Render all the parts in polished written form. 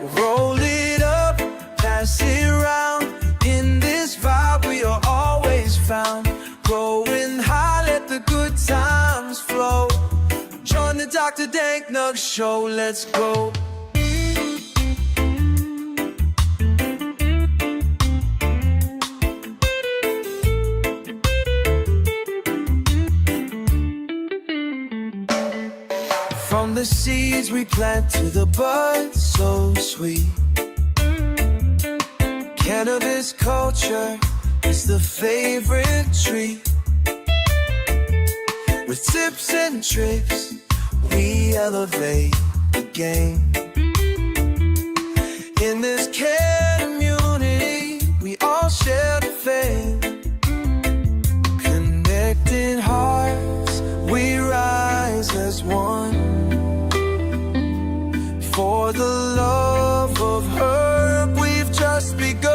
Roll it up, pass it around. In this vibe we are always found. Going high, let the good times flow. Join the Dr. DankNugz show, let's go. From the seeds we plant to the buds so sweet. Cannabis culture is the favorite treat. With tips and tricks, we elevate the game. In this community, we all share the faith. Connecting hearts, we rise as one. For the love of herb, we've just begun.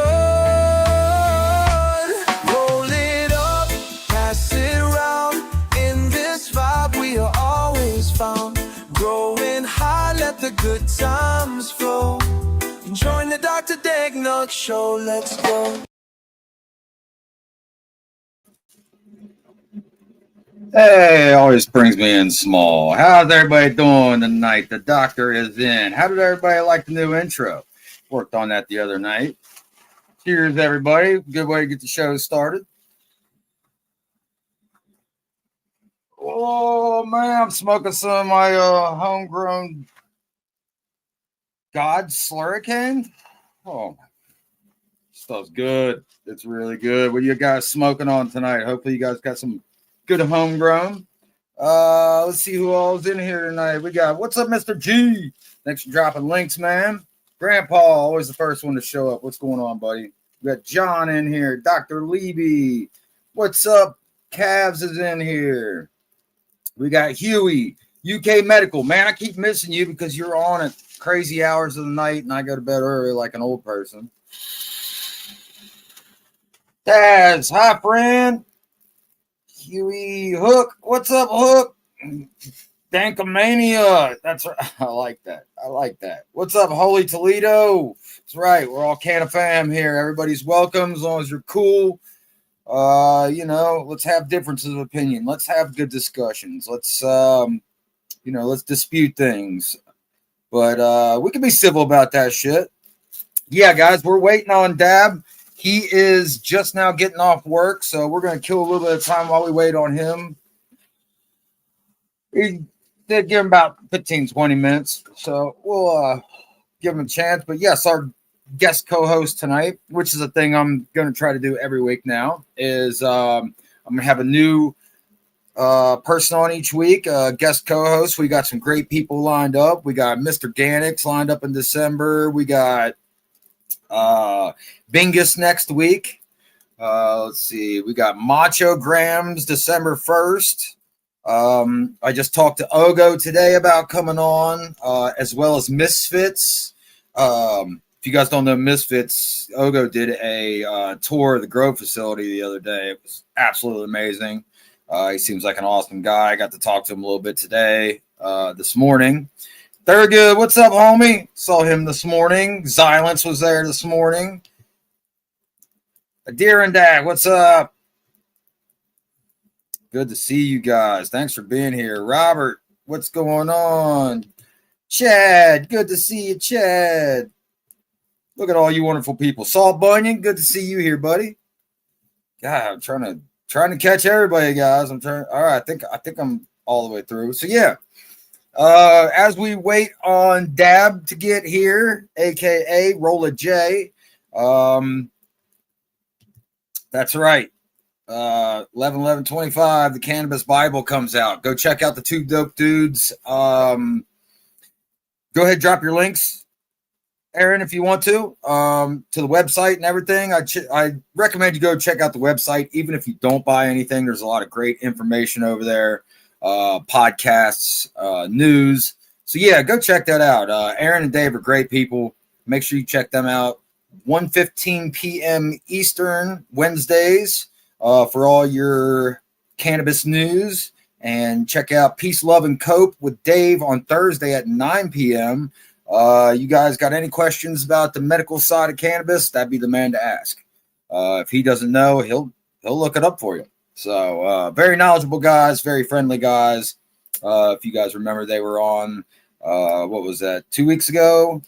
Roll it up, pass it around. In this vibe we are always found. Growing high, let the good times flow. Join the Dr. DankNugz show, let's go. Hey, always brings me in small. How's everybody doing tonight? The doctor is in. How did everybody like the new intro? Worked on that the other night. Cheers, everybody. Good way to get the show started. Oh, man, I'm smoking some of my homegrown God Slurricane. Oh, stuff's good. It's really good. What are you guys smoking on tonight? Hopefully you guys got some good homegrown. Let's see who all's in here tonight. We got, what's up, Mr. G? Thanks for dropping links, man. Grandpa, always the first one to show up. What's going on, buddy? We got John in here. Dr. Levy. What's up? Cavs is in here. We got Huey, UK Medical. Man, I keep missing you because you're on at crazy hours of the night, and I go to bed early like an old person. Taz, hi, friend. Huey Hook, what's up, Hook? Dankomania, that's right. I like that. I like that. What's up, Holy Toledo? That's right. We're all can of fam here. Everybody's welcome as long as you're cool. Let's have differences of opinion. Let's have good discussions. Let's let's dispute things. But we can be civil about that shit. Yeah, guys, we're waiting on Dab. He is just now getting off work, so we're going to kill a little bit of time while we wait on him. He did give him about 15, 20 minutes, so we'll give him a chance. But yes, our guest co-host tonight, which is a thing I'm going to try to do every week now, is I'm going to have a new person on each week, guest co-host. We got some great people lined up. We got Mr. Gannix lined up in December. We got Bingus next week. Let's see. We got Macho Grams December 1st. I just talked to Ogo today about coming on, as well as Misfits. If you guys don't know Misfits, Ogo did a tour of the Grove facility the other day. It was absolutely amazing. He seems like an awesome guy. I got to talk to him a little bit today, this morning. Thurgood, what's up, homie? Saw him this morning. Xylence was there this morning. Deer and Dag, what's up? Good to see you guys. Thanks for being here. Robert, what's going on? Chad, good to see you, Chad. Look at all you wonderful people. Saul Bunyan, good to see you here, buddy. God, I'm trying to catch everybody, guys. All right, I think I'm all the way through. So yeah. As we wait on Dab to get here, aka Rolla J, that's right. 11/11/25, the Cannabis Bible comes out. Go check out the Two Dope Dudes. Go ahead, drop your links, Aaron, if you want to the website and everything. I recommend you go check out the website, even if you don't buy anything. There's a lot of great information over there. Podcasts, news. So yeah, go check that out. Aaron and Dave are great people. Make sure you check them out. 1:15 p.m. Eastern Wednesdays for all your cannabis news. And check out Peace, Love, and Cope with Dave on Thursday at 9 p.m. You guys got any questions about the medical side of cannabis? That'd be the man to ask. If he doesn't know, he'll look it up for you. So very knowledgeable guys, very friendly guys. If you guys remember, they were on what was that, 2 weeks ago?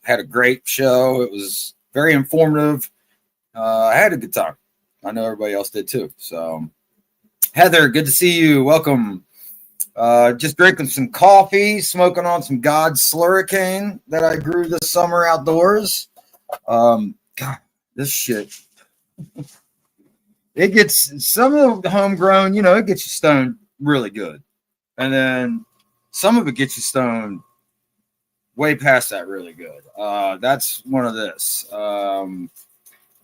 Had a great show. It was very informative. I had a good time. I know everybody else did too. So Heather, good to see you. Welcome. Just drinking some coffee, smoking on some God's Slurricane that I grew this summer outdoors. God, this shit. It gets some of the homegrown, it gets you stoned really good. And then some of it gets you stoned way past that really good. That's one of this.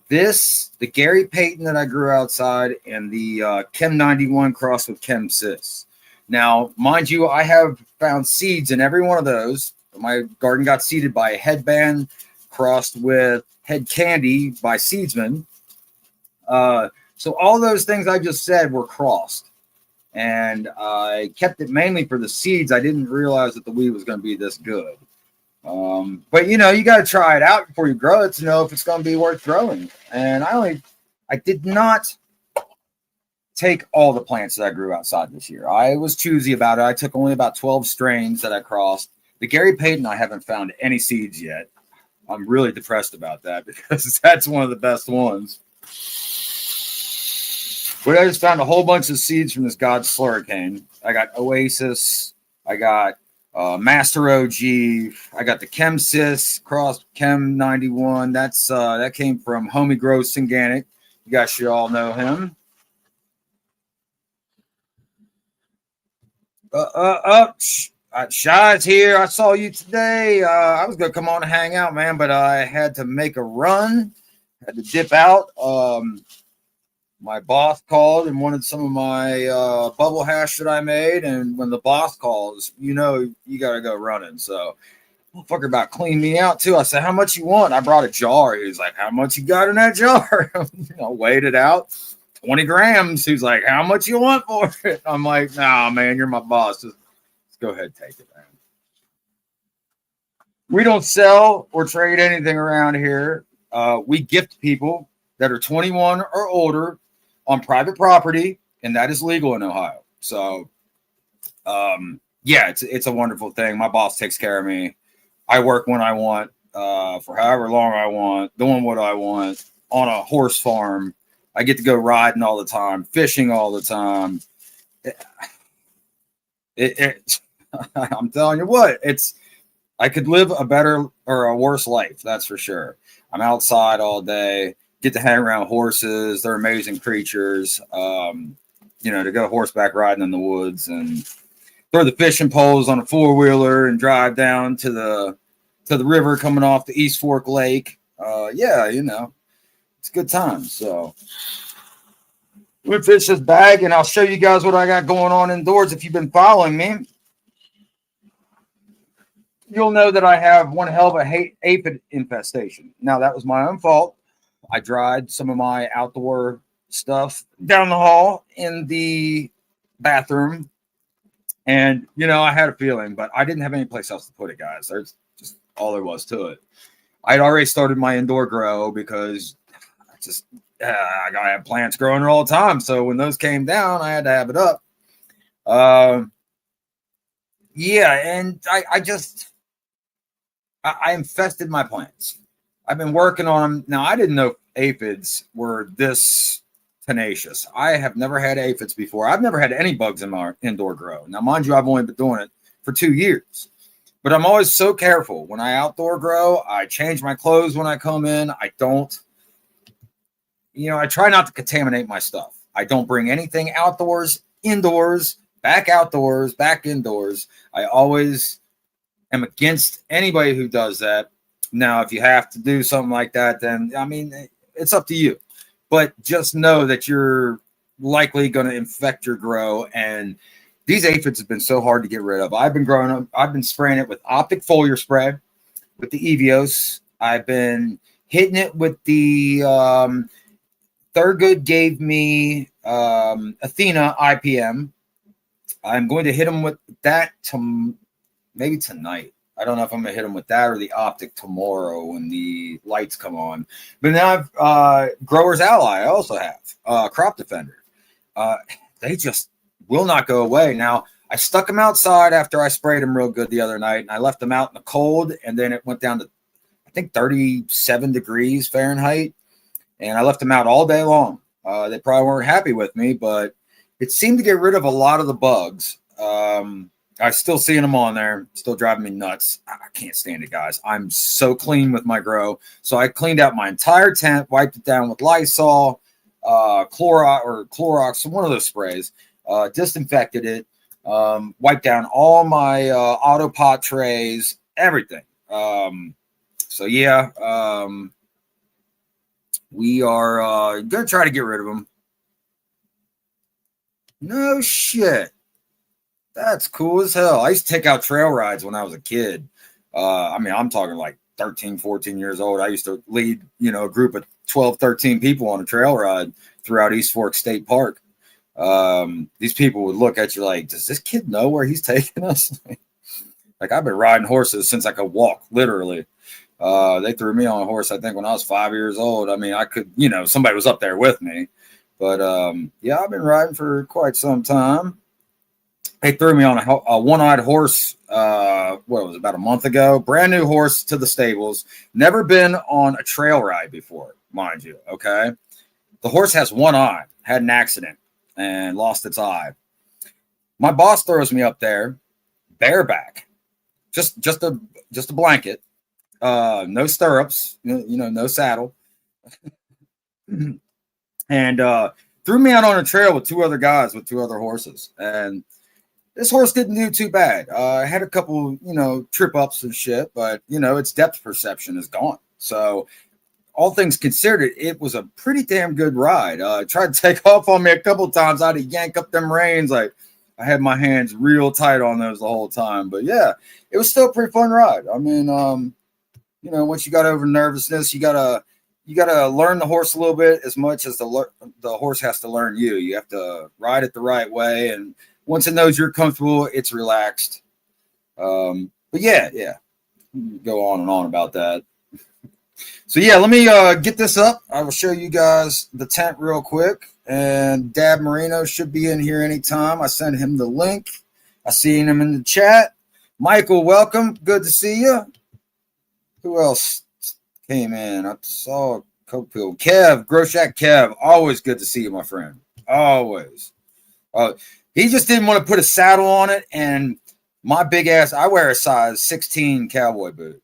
The Gary Payton that I grew outside, and the Chem 91 crossed with Chem Sis. Now, mind you, I have found seeds in every one of those. My garden got seeded by a headband crossed with head candy by seedsman. So all those things I just said were crossed. And I kept it mainly for the seeds. I didn't realize that the weed was going to be this good. But you got to try it out before you grow it to know if it's going to be worth growing. And I did not take all the plants that I grew outside this year. I was choosy about it. I took only about 12 strains that I crossed. The Gary Payton, I haven't found any seeds yet. I'm really depressed about that because that's one of the best ones. But I just found a whole bunch of seeds from this God's Slurricane. I got Oasis. I got Master OG. I got the Chem Sis crossed Chem 91. That came from Homie Gross Organic. You guys should all know him. Shy's here. I saw you today. I was gonna come on and hang out, man, but I had to make a run. Had to dip out. My boss called and wanted some of my bubble hash that I made. And when the boss calls, you got to go running. So, motherfucker about cleaned me out too. I said, how much you want? I brought a jar. He was like, how much you got in that jar? I weighed it out, 20 grams. He was like, how much you want for it? I'm like, nah, man, you're my boss. Just go ahead, take it, man. We don't sell or trade anything around here. We gift people that are 21 or older on private property, and that is legal in Ohio. So, it's a wonderful thing. My boss takes care of me. I work when I want, for however long I want, doing what I want on a horse farm. I get to go riding all the time, fishing all the time. I'm telling you what, I could live a better or a worse life. That's for sure. I'm outside all day. Get to hang around horses. They're amazing creatures. To go horseback riding in the woods and throw the fishing poles on a four-wheeler and drive down to the river coming off the East Fork Lake. It's a good time. So we'll fish this bag and I'll show you guys what I got going on indoors. If you've been following me, you'll know that I have one hell of a aphid infestation. Now, that was my own fault. I dried some of my outdoor stuff down the hall in the bathroom. And, I had a feeling, but I didn't have any place else to put it, guys. There's just all there was to it. I'd already started my indoor grow because I got to have plants growing all the time. So when those came down, I had to have it up. And I infested my plants. I've been working on them. Now, I didn't know aphids were this tenacious. I have never had aphids before. I've never had any bugs in my indoor grow. Now, mind you, I've only been doing it for 2 years. But I'm always so careful. When I outdoor grow, I change my clothes when I come in. I don't, I try not to contaminate my stuff. I don't bring anything outdoors, indoors, back outdoors, back indoors. I always am against anybody who does that. Now, if you have to do something like that, then, it's up to you. But just know that you're likely going to infect your grow. And these aphids have been so hard to get rid of. I've been spraying it with optic foliar spray, with the Evios. I've been hitting it with the Thurgood gave me Athena IPM. I'm going to hit them with that maybe tonight. I don't know if I'm gonna hit them with that or the optic tomorrow when the lights come on. But now I've Growers Ally. I also have Crop Defender. They just will not go away. Now I stuck them outside after I sprayed them real good the other night, and I left them out in the cold, and then it went down to I think 37 degrees Fahrenheit, and I left them out all day long. They probably weren't happy with me, but it seemed to get rid of a lot of the bugs. I still seeing them on there, still driving me nuts. I can't stand it, guys. I'm so clean with my grow. So I cleaned out my entire tent, wiped it down with Lysol, Clorox, one of those sprays, disinfected it, wiped down all my auto pot trays, everything. So yeah, we are gonna try to get rid of them. No shit. That's cool as hell. I used to take out trail rides when I was a kid. I mean, I'm talking like 13, 14 years old. I used to lead, a group of 12, 13 people on a trail ride throughout East Fork State Park. These people would look at you like, does this kid know where he's taking us? Like, I've been riding horses since I could walk, literally. They threw me on a horse, I think, when I was 5 years old. I mean, I could, somebody was up there with me. But, yeah, I've been riding for quite some time. They threw me on a one-eyed horse, what was it, about a month ago. Brand new horse to the stables. Never been on a trail ride before, mind you, okay? The horse has one eye, had an accident, and lost its eye. My boss throws me up there, bareback, just a blanket, no stirrups, no saddle, and threw me out on a trail with two other guys with two other horses. And this horse didn't do too bad. I had a couple, trip ups and shit, but its depth perception is gone. So all things considered, it was a pretty damn good ride. Tried to take off on me a couple times. I had to yank up them reins. Like, I had my hands real tight on those the whole time. But yeah, it was still a pretty fun ride. I mean, once you got over nervousness, you gotta learn the horse a little bit as much as the horse has to learn you. You have to ride it the right way, and once it knows you're comfortable, it's relaxed. But yeah, go on and on about that. So yeah, let me get this up. I will show you guys the tent real quick. And Dab Marino should be in here anytime. I sent him the link. I seen him in the chat. Michael, welcome. Good to see you. Who else came in? I saw a couple people. Kev, Grow Shack Kev. Always good to see you, my friend. Always. He just didn't want to put a saddle on it, and my big ass, I wear a size 16 cowboy boot.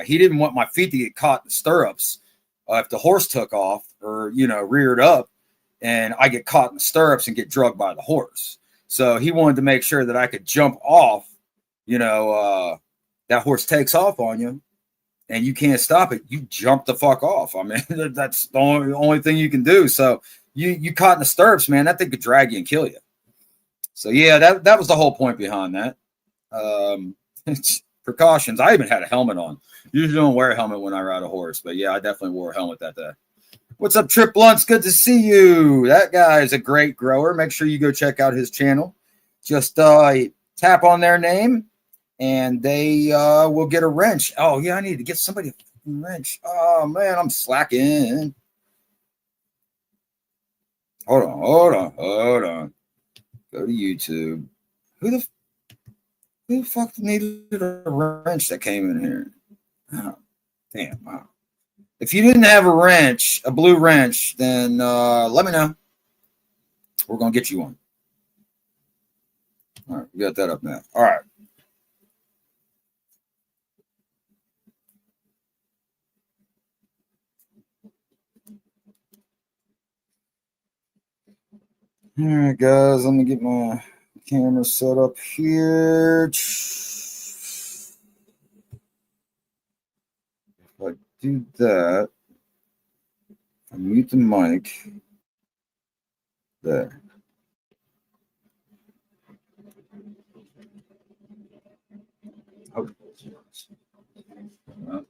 He didn't want my feet to get caught in the stirrups if the horse took off or, reared up, and I get caught in the stirrups and get drugged by the horse. So he wanted to make sure that I could jump off, that horse takes off on you, and you can't stop it. You jump the fuck off. I mean, that's the only thing you can do. So you caught in the stirrups, man, that thing could drag you and kill you. So yeah, that was the whole point behind that. Precautions. I even had a helmet on. Usually don't wear a helmet when I ride a horse, but yeah, I definitely wore a helmet that day. What's up, Trip Blunts? Good to see you. That guy is a great grower. Make sure you go check out his channel. Just tap on their name, and they will get a wrench. Oh yeah, I need to get somebody a wrench. Oh man, I'm slacking. Hold on. Go to YouTube. Who the fuck needed a wrench that came in here? Oh, damn. Wow. If you didn't have a wrench, a blue wrench, then let me know. We're going to get you one. All right. We got that up now. All right. All right, guys. Let me get my camera set up here. If I do that, I mute the mic. There. Oh. No.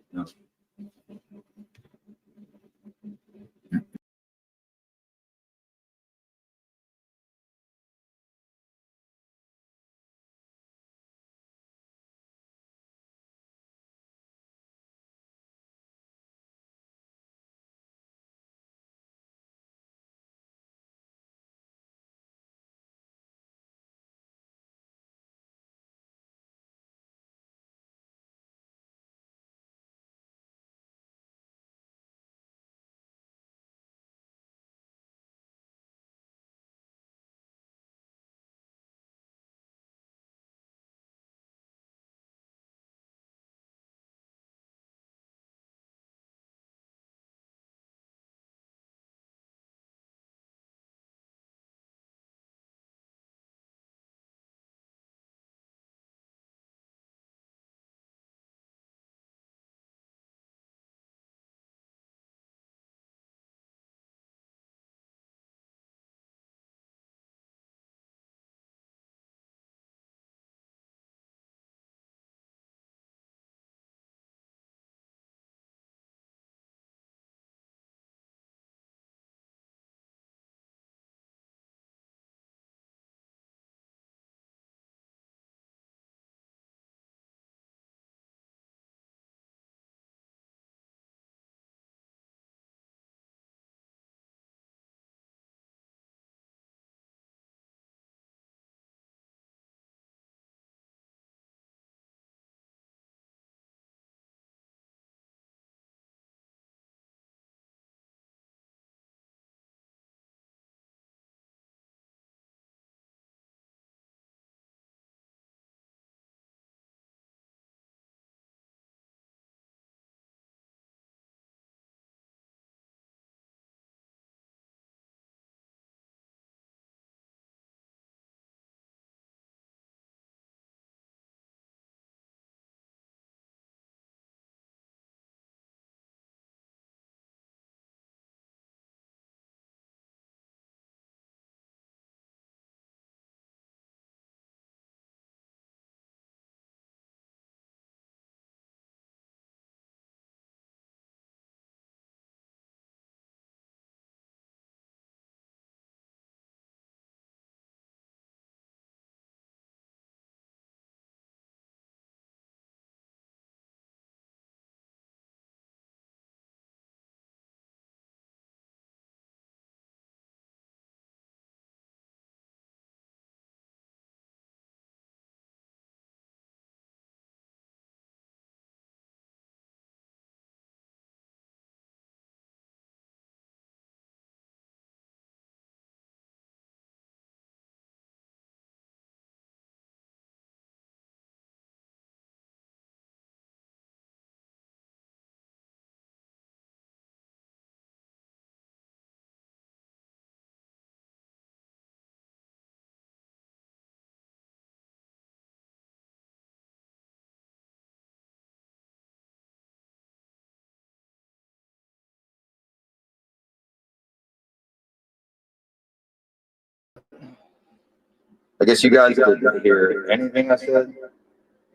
I guess you guys didn't hear anything I said.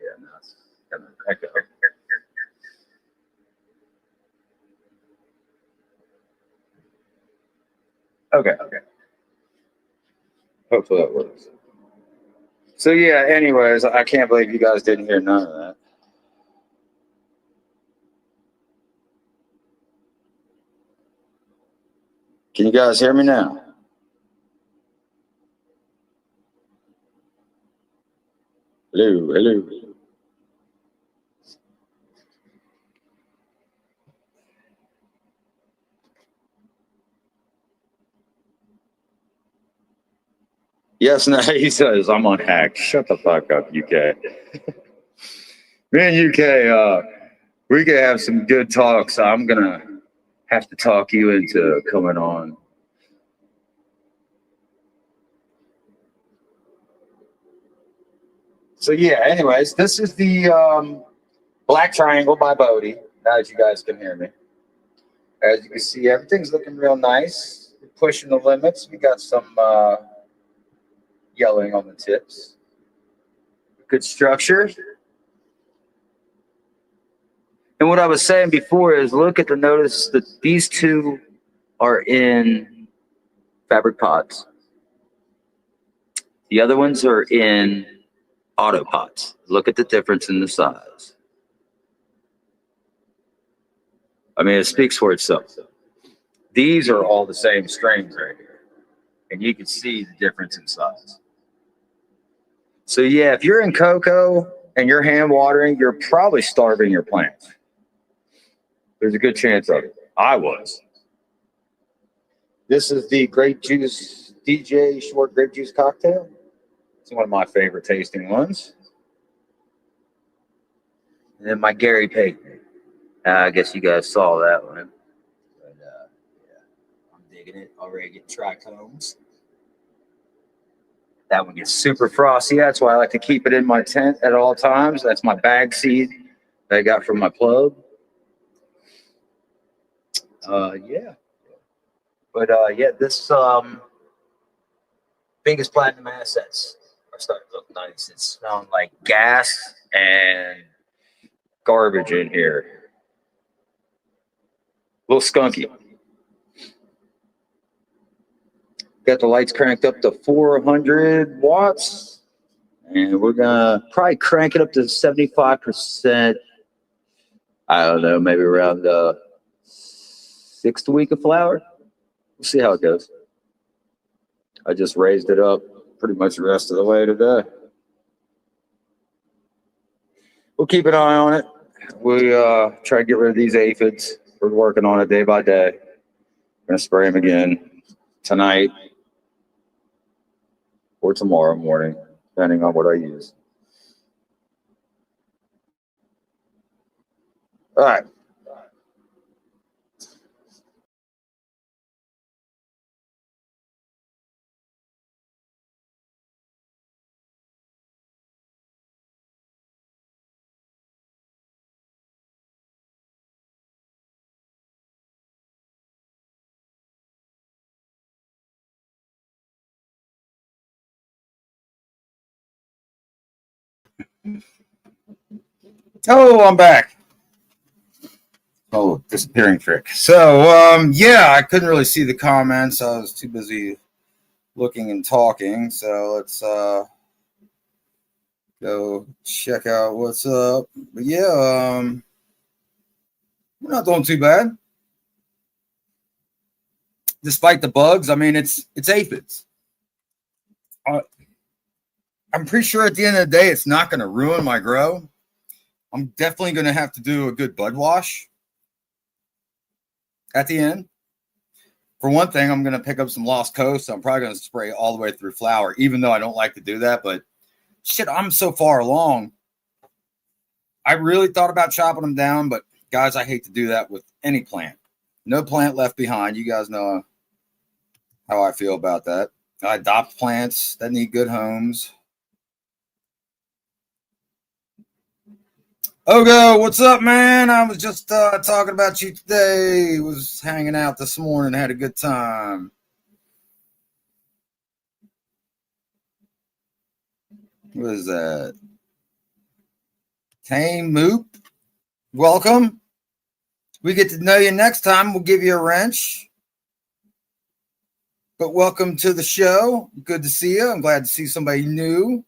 Yeah, no, it's kind of echo. Okay. Hopefully that works. So yeah, anyways, I can't believe you guys didn't hear none of that. Can you guys hear me now? Hello. Yes, no, he says I'm on hack. Shut the fuck up, UK. Me and UK, we could have some good talks. I'm gonna have to talk you into coming on. So yeah, anyways, this is the Black Triangle by Bodie. Now that you guys can hear me. As you can see, everything's looking real nice. We're pushing the limits. We got some yellowing on the tips. Good structure. And what I was saying before is look at the notice that these two are in fabric pots. The other ones are in auto pots. Look at the difference in the size. I mean, it speaks for itself. These are all the same strains right here. And you can see the difference in size. So yeah, if you're in cocoa and you're hand watering, you're probably starving your plants. There's a good chance of it. I was. This is the grape juice, DJ short grape juice cocktail. It's one of my favorite tasting ones. And then my Gary Payton. I guess you guys saw that one. But yeah, I'm digging it. Already getting trichomes. That one gets super frosty. That's why I like to keep it in my tent at all times. That's my bag seed that I got from my plug. Yeah. But yeah, this biggest platinum assets are starting to look nice. It's smelling like gas and garbage in here. A little skunky. Got the lights cranked up to 400 watts. And we're going to probably crank it up to 75%. I don't know, maybe around the 6th week of flower. We'll see how it goes. I just raised it up pretty much the rest of the way today. We'll keep an eye on it. We try to get rid of these aphids. We're working on it day by day. Gonna spray them again tonight or tomorrow morning, depending on what I use. All right. Oh, I'm back. Oh, disappearing trick. So, yeah, I couldn't really see the comments. I was too busy looking and talking. So let's go check out what's up. But yeah, we're not doing too bad. Despite the bugs, I mean, it's aphids. I'm pretty sure at the end of the day, it's not going to ruin my grow. I'm definitely going to have to do a good bud wash at the end. For one thing, I'm going to pick up some Lost Coast. So I'm probably going to spray all the way through flower, even though I don't like to do that. But shit, I'm so far along. I really thought about chopping them down, but guys, I hate to do that with any plant. No plant left behind. You guys know how I feel about that. I adopt plants that need good homes. Ogo, what's up, man? I was just talking about you today. Was hanging out this morning, had a good time. What is that? Tame Moop. Welcome. We get to know you next time. We'll give you a wrench. But welcome to the show. Good to see you. I'm glad to see somebody new.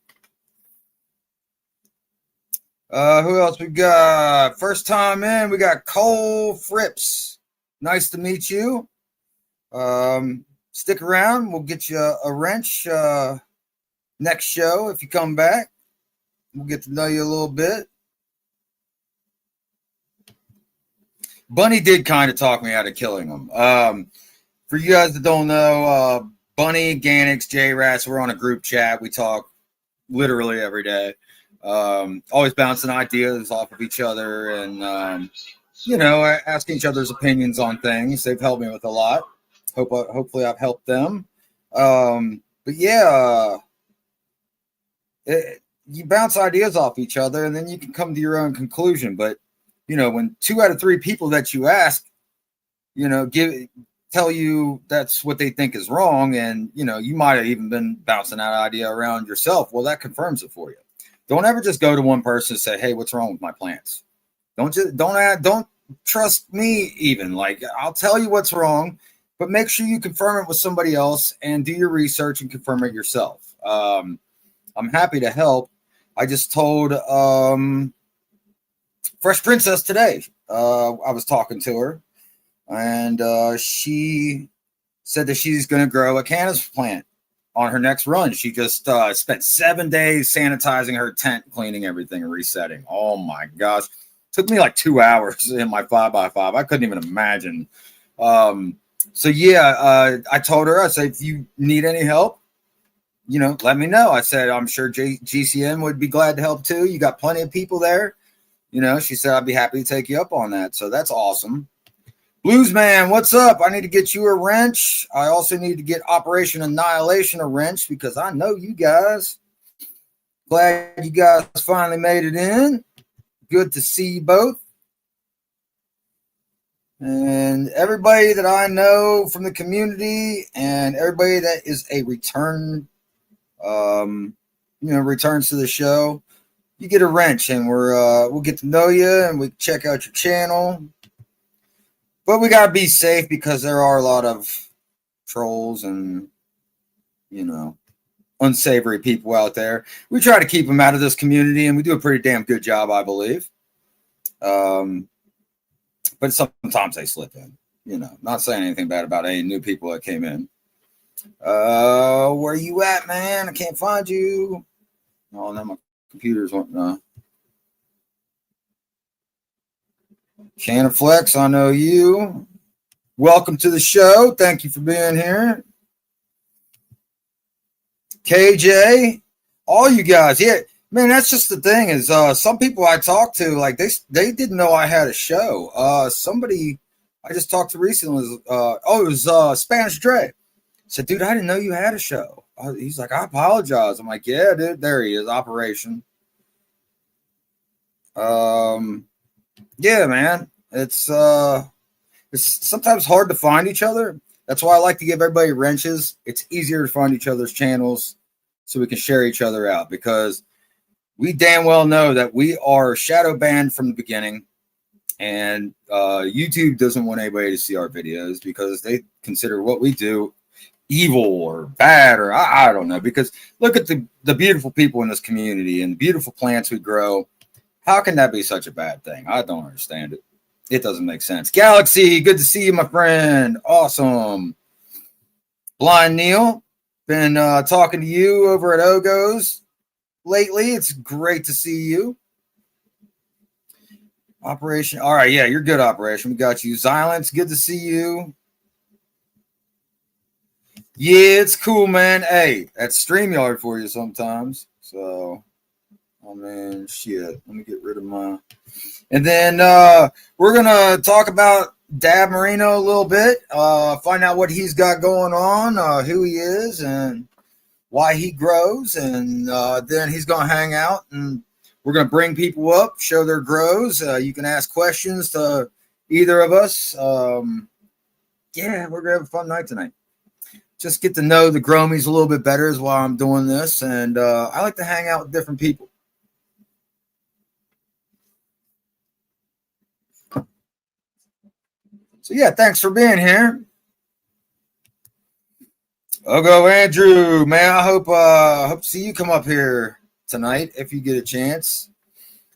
Who else we got? First time in, we got Cole Fripps. Nice to meet you. Stick around. We'll get you a wrench next show if you come back. We'll get to know you a little bit. Bunny did kind of talk me out of killing him. For you guys that don't know, Bunny, Ganix, J-Rats, we're on a group chat. We talk literally every day. Always bouncing ideas off of each other and, asking each other's opinions on things. They've helped me with a lot. Hopefully I've helped them. But yeah, you bounce ideas off each other and then you can come to your own conclusion. But, when 2 out of 3 people that you ask, tell you that's what they think is wrong, and you might have even been bouncing that idea around yourself. Well, that confirms it for you. Don't ever just go to one person and say, "Hey, what's wrong with my plants?" Don't trust me even. Like, I'll tell you what's wrong, but make sure you confirm it with somebody else and do your research and confirm it yourself. I'm happy to help. I just told Fresh Princess today. I was talking to her, and she said that she's going to grow a cannabis plant on her next run. She just spent 7 days sanitizing her tent, cleaning everything, and resetting. Oh my gosh. Took me like 2 hours in my 5x5. I couldn't even imagine. So yeah, I told her, I said, if you need any help, let me know. I said, I'm sure GCM would be glad to help too. You got plenty of people there. She said, I'd be happy to take you up on that. So that's awesome. Blues Man, what's up? I need to get you a wrench. I also need to get Operation Annihilation a wrench because I know you guys. Glad you guys finally made it in. Good to see you both. And everybody that I know from the community and everybody that is a return, returns to the show, you get a wrench and we'll get to know you and we check out your channel. But we got to be safe because there are a lot of trolls and, unsavory people out there. We try to keep them out of this community and we do a pretty damn good job, I believe. But sometimes they slip in, not saying anything bad about any new people that came in. Where you at, man? I can't find you. Oh, now my computer's wanting Shannon Flex, I know you. Welcome to the show. Thank you for being here. KJ, all you guys. Yeah, man, that's just the thing is some people I talked to, like they didn't know I had a show. Somebody I just talked to recently was, it was Spanish Dre. Said, dude, I didn't know you had a show. He's like, I apologize. I'm like, yeah, dude, there he is, Operation. Yeah, man, it's sometimes hard to find each other. That's why I like to give everybody wrenches. It's easier to find each other's channels so we can share each other out because we damn well know that we are shadow banned from the beginning, and YouTube doesn't want anybody to see our videos because they consider what we do evil or bad, or I don't know, because look at the beautiful people in this community and the beautiful plants we grow. How can that be such a bad thing? I don't understand it. It doesn't make sense. Galaxy, good to see you, my friend. Awesome. Blind Neil, been talking to you over at Ogo's lately. It's great to see you. Operation. All right, yeah, you're good, Operation. We got you. Silence, good to see you. Yeah, it's cool, man. Hey, that's StreamYard for you sometimes. So, oh man, shit. Let me get rid of my. And then we're gonna talk about Dab Marino a little bit. Find out what he's got going on, who he is, and why he grows. And then he's gonna hang out, and we're gonna bring people up, show their grows. You can ask questions to either of us. Yeah, we're gonna have a fun night tonight. just get to know the Growmies a little bit better is why I'm doing this. And I like to hang out with different people. So, yeah, thanks for being here. I'll go, Andrew. Man, I hope to see you come up here tonight if you get a chance.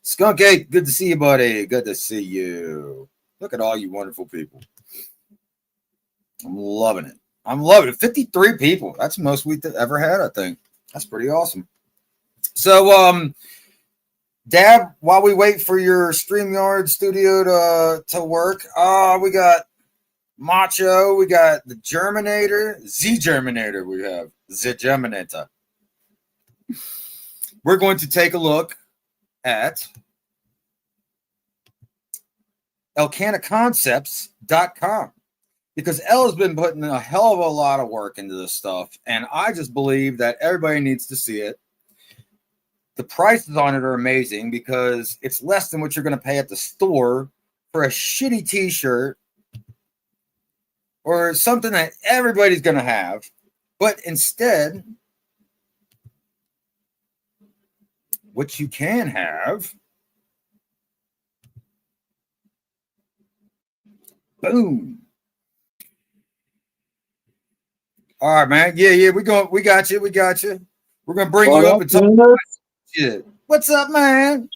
Skunk Ape, good to see you, buddy. Good to see you. Look at all you wonderful people. I'm loving it. I'm loving it. 53 people. That's the most we've ever had, I think. That's pretty awesome. So, Dab, while we wait for your StreamYard studio to work, we got Macho, we got the Germinator, Z Germinator, we have the Germinator. We're going to take a look at elcanaconcepts.com because Elle has been putting a hell of a lot of work into this stuff, and I just believe that everybody needs to see it. The prices on it are amazing because it's less than what you're going to pay at the store for a shitty t-shirt or something that everybody's going to have. But instead, what you can have, boom. All right, man. Yeah, we got you. We're gonna bring you up and talk about shit. What's up, man?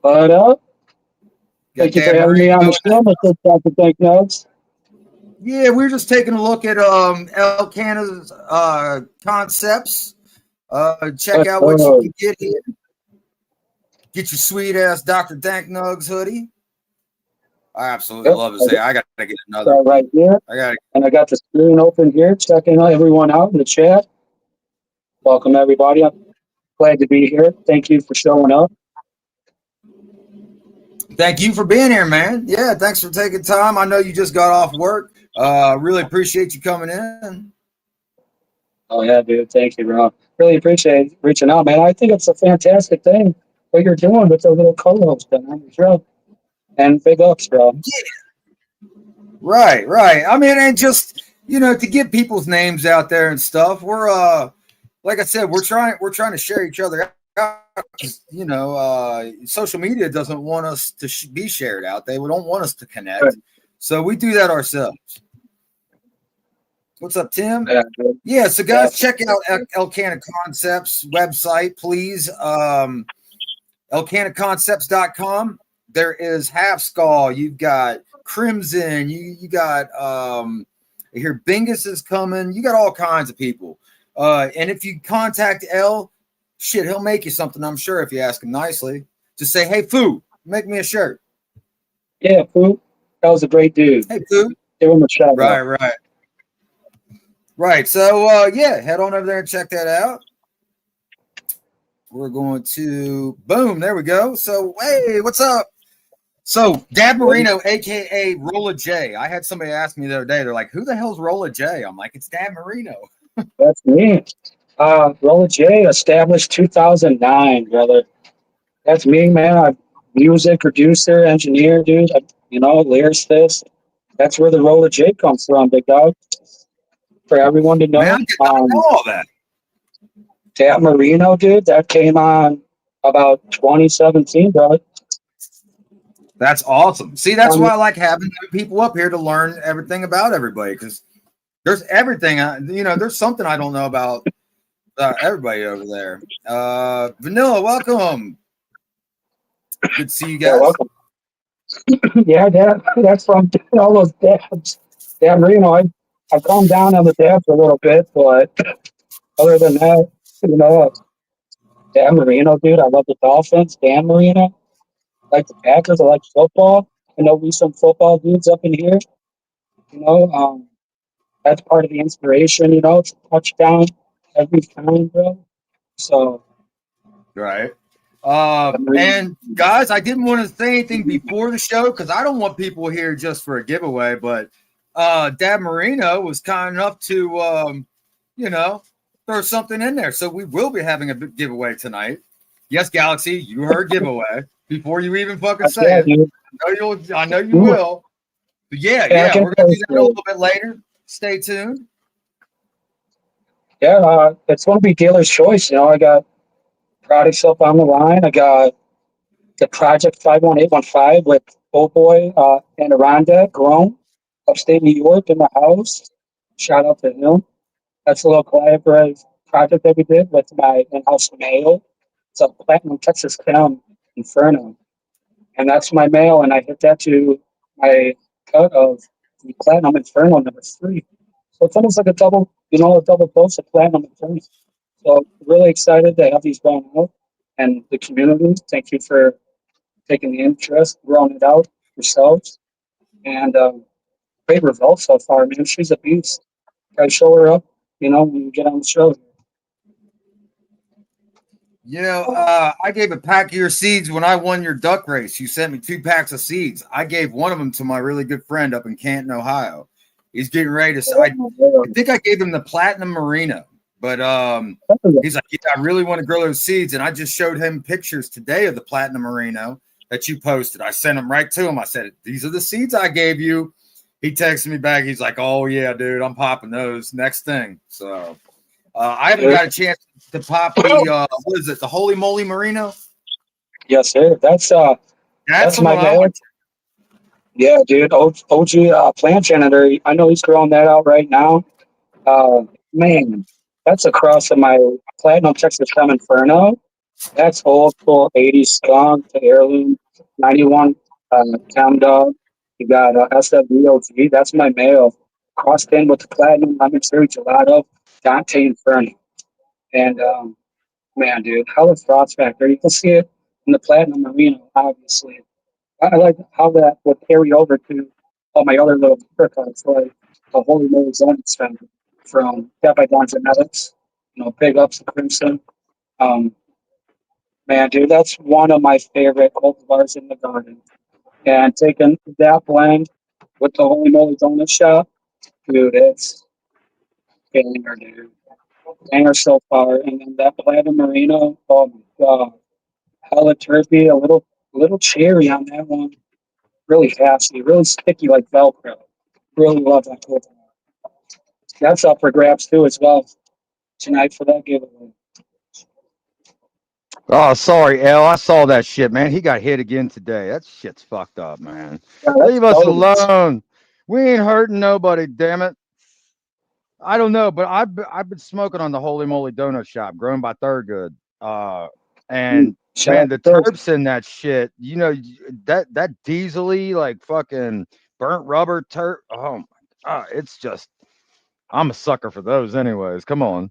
What up? Thank you for having me on the show, Mr. Dr.DankNugz. Yeah, we're just taking a look at Elcana's concepts. Check out what you can get here. Get your sweet ass Dr.DankNugz hoodie. I absolutely love it. I gotta get another right here. And I got the screen open here, checking everyone out in the chat. Welcome everybody. I'm glad to be here. Thank you for showing up. Thank you for being here, man. Yeah, thanks for taking time. I know you just got off work. Really appreciate you coming in. Oh yeah, dude. Thank you, Ron. Really appreciate reaching out, man. I think it's a fantastic thing what you're doing with the little co-host on your show. And big ups, bro. Yeah. Right. I mean, and just to get people's names out there and stuff. We're like I said, we're trying to share each other out. Social media doesn't want us to be shared out. They don't want us to connect. Right. So we do that ourselves. What's up, Tim? Yeah, so guys, check out Elcana Concepts website, please. Elcanaconcepts.com. There is Half Skull. You've got Crimson. You got here Bingus is coming. You got all kinds of people. And if you contact L, shit, he'll make you something, I'm sure, if you ask him nicely. Just say, hey, Foo, make me a shirt. Yeah, Foo. That was a great dude. Hey, Foo. Give him a shout. Right. So, head on over there and check that out. We're going to, boom, there we go. So, hey, what's up? So, Dab Marino, a.k.a. Rolla J. I had somebody ask me the other day, they're like, who the hell's Rolla J? I'm like, it's Dab Marino. That's me. Rolla J, established 2009, brother. That's me, man. I'm music producer, engineer, dude. Lyricist. That's where the Rolla J comes from, big dog. For everyone to know. Man, I know all that. Dab Marino, dude, that came on about 2017, brother. That's awesome. See, that's why I like having people up here to learn everything about everybody, because there's everything. There's something I don't know about everybody over there. Vanilla, welcome. Good to see you guys. Yeah, that's from all those dabs. Dab Marino, I calmed down on the dabs a little bit, but other than that, Dan Marino, dude, I love the Dolphins. Dan Marino, I like the Packers. I like football. I know we some football dudes up in here. That's part of the inspiration. It's a touchdown every time, bro. So, right. And guys, I didn't want to say anything before the show because I don't want people here just for a giveaway. But Dab Marino was kind enough to, throw something in there. So we will be having a big giveaway tonight. Yes, Galaxy, you heard giveaway before you even fucking say it. I know you will. But yeah, we're gonna do that a little bit later. Stay tuned. Yeah, it's going to be dealer's choice. You know, I got products up on the line. I got the Project 51815 with Old Boy and Aronda grown upstate New York in the house. Shout out to him. That's a little collaborative project that we did with my in-house mail. It's a Platinum Texas Chem Inferno. And that's my mail, and I hit that to my cut of the Platinum Inferno #3. So it's almost like a double, a double dose of Platinum Inferno. So really excited to have these going out, and the community. Thank you for taking the interest, growing it out yourselves, and great results so far, man. She's a beast. Gotta show her up, when you get on the show. I gave a pack of your seeds when I won your duck race. You sent me 2 packs of seeds. I gave one of them to my really good friend up in Canton, Ohio. He's getting ready to. I think I gave him the Platinum Marino, but he's like, yeah, I really want to grow those seeds, and I just showed him pictures today of the Platinum Marino that you posted. I sent them right to him. I said, these are the seeds I gave you. He texted me back. He's like, oh yeah, dude, I'm popping those. Next thing. So I haven't got a chance to pop the what is it? The Holy Moly Merino? Yes, sir. That's my mail. Yeah, dude. OG plant janitor. I know he's growing that out right now. Man, that's a cross of my Platinum Texas Chem Inferno. That's old school 80s skunk, the heirloom 91 Chem Dog. You got SWOG. That's my male. Crossed in with the Platinum Lemon Cherry Gelato Dante Inferno. And man, dude, hell of frost factor. You can see it in the Platinum Marino, obviously. I like how that would carry over to all my other little cards, like the Holy Moly Zone Extender from Dab Genetics. Big ups to Crimson. Um, Man, dude, that's one of my favorite cultivars in the garden. And taking that blend with the Holy Moly Donut Shop, dude, it's banger, dude. Banger so far. And then that Platinum Marino, oh my god. Hella turkey, a little cherry on that one. Really happy, really sticky like Velcro. Really love that cultivar. That's up for grabs too as well tonight for that giveaway. Oh, sorry, L. I saw that shit, man. He got hit again today. That shit's fucked up, man. Yeah, that's Leave us dope. alone. We ain't hurting nobody, damn it. I don't know, but I've been smoking on the Holy Moly Donut Shop, grown by Thurgood. And Shout man, out the to Thursday. terps in that shit, that diesely like fucking burnt rubber terp. Oh my god, it's just I'm a sucker for those, anyways. Come on.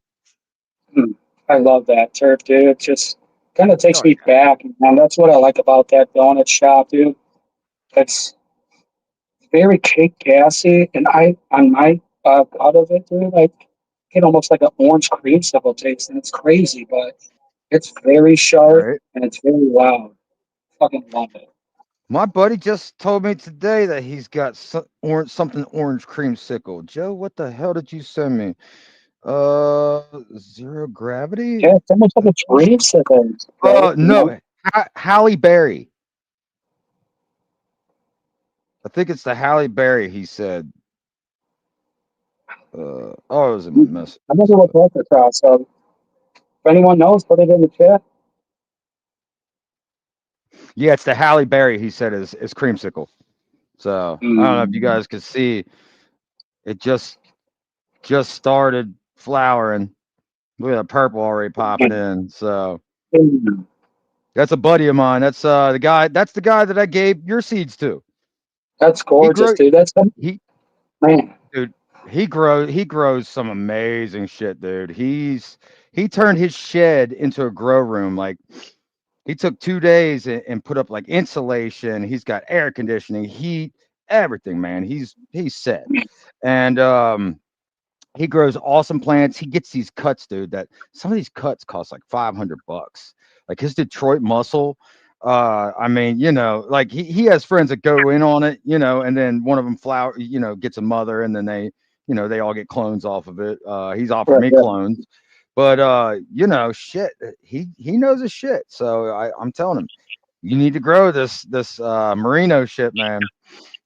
I love that turf, dude. It just kind of takes Oh me yeah. back, man. That's what I like about that donut shop, dude. It's very cake gassy, and on my out of it, dude, I get almost like an orange creamsicle taste, and it's crazy, but it's very sharp Right. and it's very loud. Fucking love it. My buddy just told me today that he's got something orange creamsicle. Joe, what the hell did you send me? Zero gravity? Yeah, it's almost like a dreamsicle, right? No, Halle Berry. I think it's the Halle Berry. He said. It was in my message. I never looked that across. So if anyone knows, put it in the chat. Yeah, it's the Halle Berry. He said is creamsicle. So I don't know if you guys could see. It just started flowering. Look at the purple already popping in. So that's a buddy of mine. That's the guy. That's the guy that I gave your seeds to. That's He gorgeous, grew. dude. That's He man. dude. He grows some amazing shit, dude. He turned his shed into a grow room. Like he took 2 days and put up like insulation. He's got air conditioning, heat, everything, man. He's set. And he grows awesome plants. He gets these cuts, dude. That some of these cuts cost like $500. Like his Detroit muscle. I mean, like he has friends that go in on it, and then one of them gets a mother, and then they all get clones off of it. He's offered Right, me yeah. clones, but shit, he knows his shit. So I'm telling him, you need to grow this merino shit, man.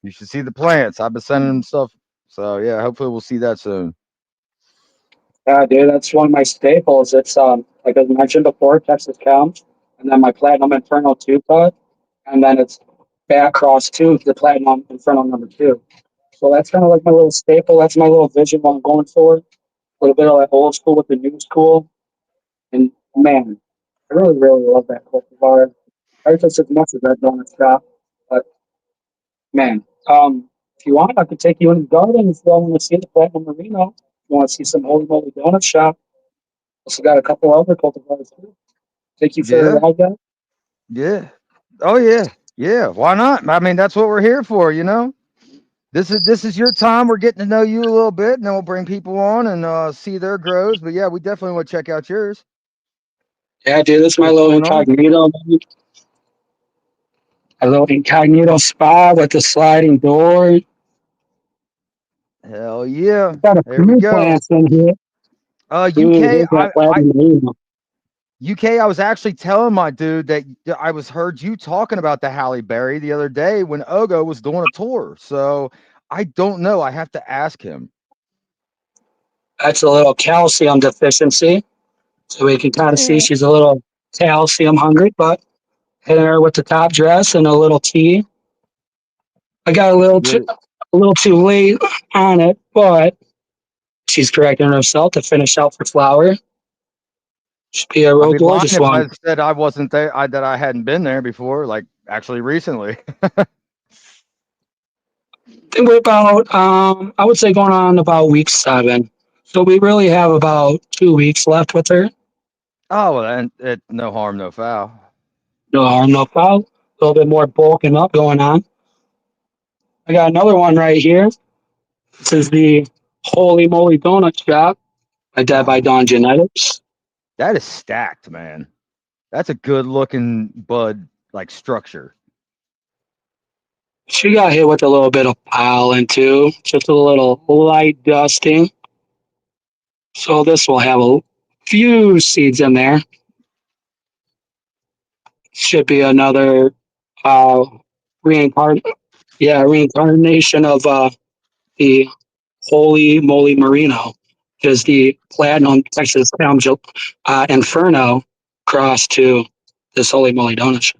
You should see the plants. I've been sending him stuff. So yeah, hopefully we'll see that soon. Yeah, dude, that's one of my staples. It's like I mentioned before, Texas Count, and then my Platinum Inferno 2 cut, and then it's back cross 2, the Platinum Inferno number 2. So that's kind of like my little staple. That's my little vision what I'm going for. A little bit of that old school with the new school. And man, I really, really love that cultivar. I just as much as that donut shop. But man, if you want, I could take you in the garden if you want to see the Platinum Marino. If you want to see some Holy Moly Donut Shop. Also got a couple other cultivars too. Take you for a Yeah, ride, guys. yeah. Oh yeah, yeah. Why not? I mean, that's what we're here for, you know. This is your time. We're getting to know you a little bit, and then we'll bring people on and see their grows. But yeah, we definitely want to check out yours. Yeah, dude, this is See my what's little going on. incognito. A little incognito spot with the sliding door. Hell yeah. Got a There we few go. plants in here. Ooh, UK. there's that Platinum Marino. UK. I was actually telling my dude that I was heard you talking about the Halle Berry the other day when Ogo was doing a tour. So I don't know. I have to ask him. That's a little calcium deficiency. So we can kind of see Eh, she's a little calcium hungry, but hitting her with the top dress and a little tea. I got good. a little too late on it, but she's correcting herself to finish out for flower. Should be a I'd real be lying gorgeous if one. I said I wasn't there. That I hadn't been there before. Like actually recently. I think we're about, I would say going on about week 7. So we really have about 2 weeks left with her. Oh well, then no harm, no foul. No harm, no foul. A little bit more bulking up going on. I got another one right here. This is the Holy Moly Donut Shop by Dab by Oh, Dawn Genetics. that is stacked, man. That's a good looking bud like structure. She got hit with a little bit of pollen too, just a little light dusting. So this will have a few seeds in there. Should be another uh, reincarn reincarnation of the Holy Moly Merino, is the Platinum Texas Inferno cross to this Holy Moly Donut.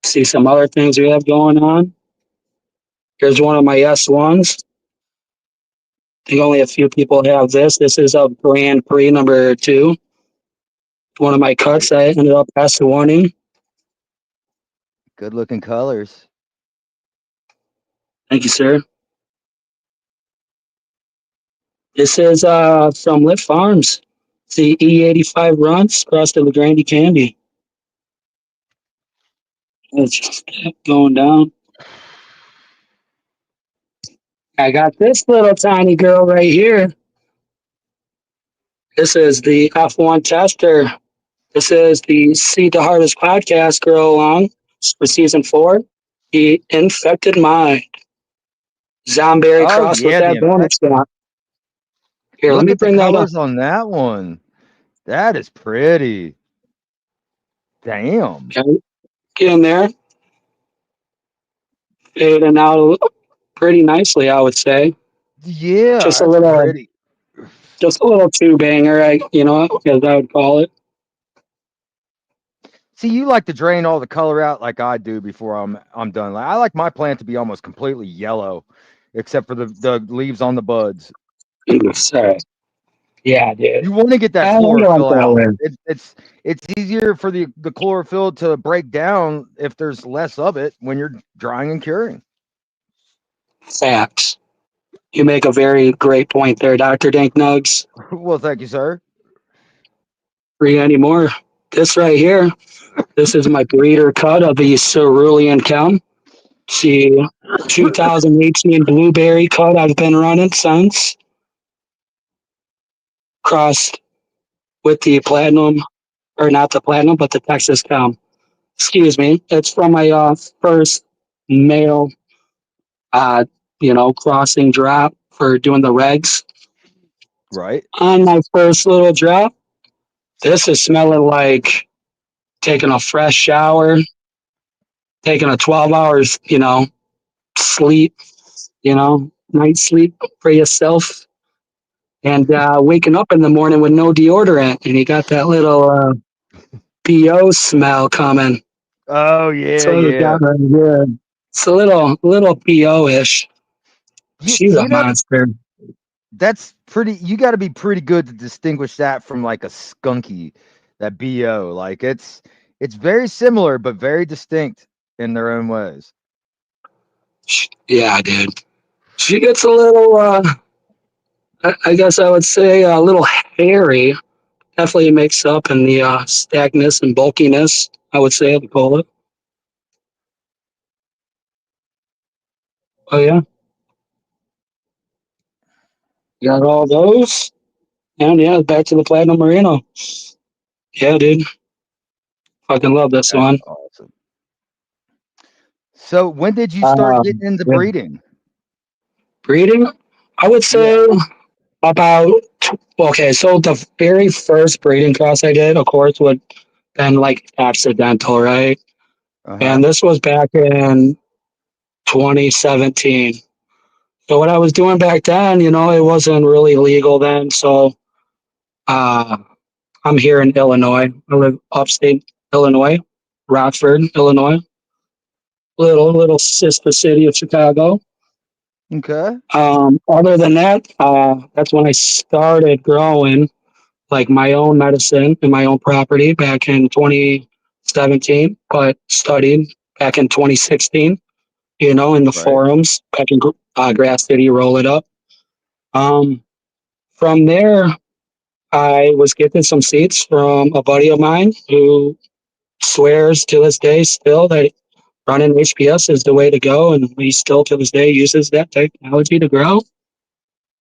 See some other things we have going on. Here's one of my S1s. I think only a few people have this. This is a Grand Prix number 2. One of my Right. cuts. I ended up past the warning. Good looking colors. Thank you, sir. This is from Lit Farms. It's the E85 runs across to the Grandy Candy. It's just kept going down. I got this little tiny girl right here. This is the F1 tester. This is the Seed the Hardest podcast girl along for season 4. The Infected Mind. Zomberry Oh cross with yeah, the that bonus infect. shot. Here, let Look me at the bring that up. colors on that one. That is pretty. Damn. Okay, get in there. Fading out pretty nicely, I would say. Yeah, Just a that's little, pretty. just a little two banger, as I would call it. See, you like to drain all the color out like I do before I'm done. Like, I like my plant to be almost completely yellow, except for the leaves on the buds. Sorry. Yeah, dude. You want to get that I don't like chlorophyll that out. way. It's easier for the chlorophyll to break down if there's less of it when you're drying and curing. Facts. You make a very great point there, Dr. DankNugz. Well, thank you, sir. Free anymore. This right here, this is my breeder cut of the Cerulean Chem. See, 2018 blueberry cut I've been running since. Crossed with the platinum, or not the platinum, but the Texas Chem. Excuse me. It's from my first male, uh, crossing drop for doing the regs. Right. On my first little drop, this is smelling like taking a fresh shower, taking a 12 hours, sleep, you know. night sleep for yourself, and waking up in the morning with no deodorant, and you got that little BO smell coming. Oh yeah, So it yeah. got good. It's a little BO ish. She's a You know monster. that's pretty. You got to be pretty good to distinguish that from like a skunky, that bo. Like it's very similar but very distinct in their own ways. Yeah, dude. She gets a little. I guess I would say a little hairy. Definitely makes up in the stagness and bulkiness. I would say of the cola. Oh yeah, got all those. And yeah, back to the Platinum Marino. Yeah, dude. Fucking love this That's one. awesome. So when did you start Um, getting into yeah. breeding? Breeding, I would Yeah. say about okay. So the very first breeding cross I did, of course, would been like accidental, right? Uh-huh. And this was back in 2017. So what I was doing back then, it wasn't really legal then. So uh, I'm here in Illinois. I live upstate Illinois, Rockford, Illinois, little sister city of Chicago. Okay. Other than that, that's when I started growing like my own medicine and my own property back in 2017, but studied back in 2016, in the Right. forums back in Grass City, roll it up. Um, from there, I was getting some seeds from a buddy of mine who swears to this day still that running HPS is the way to go, and he still to this day uses that technology to grow.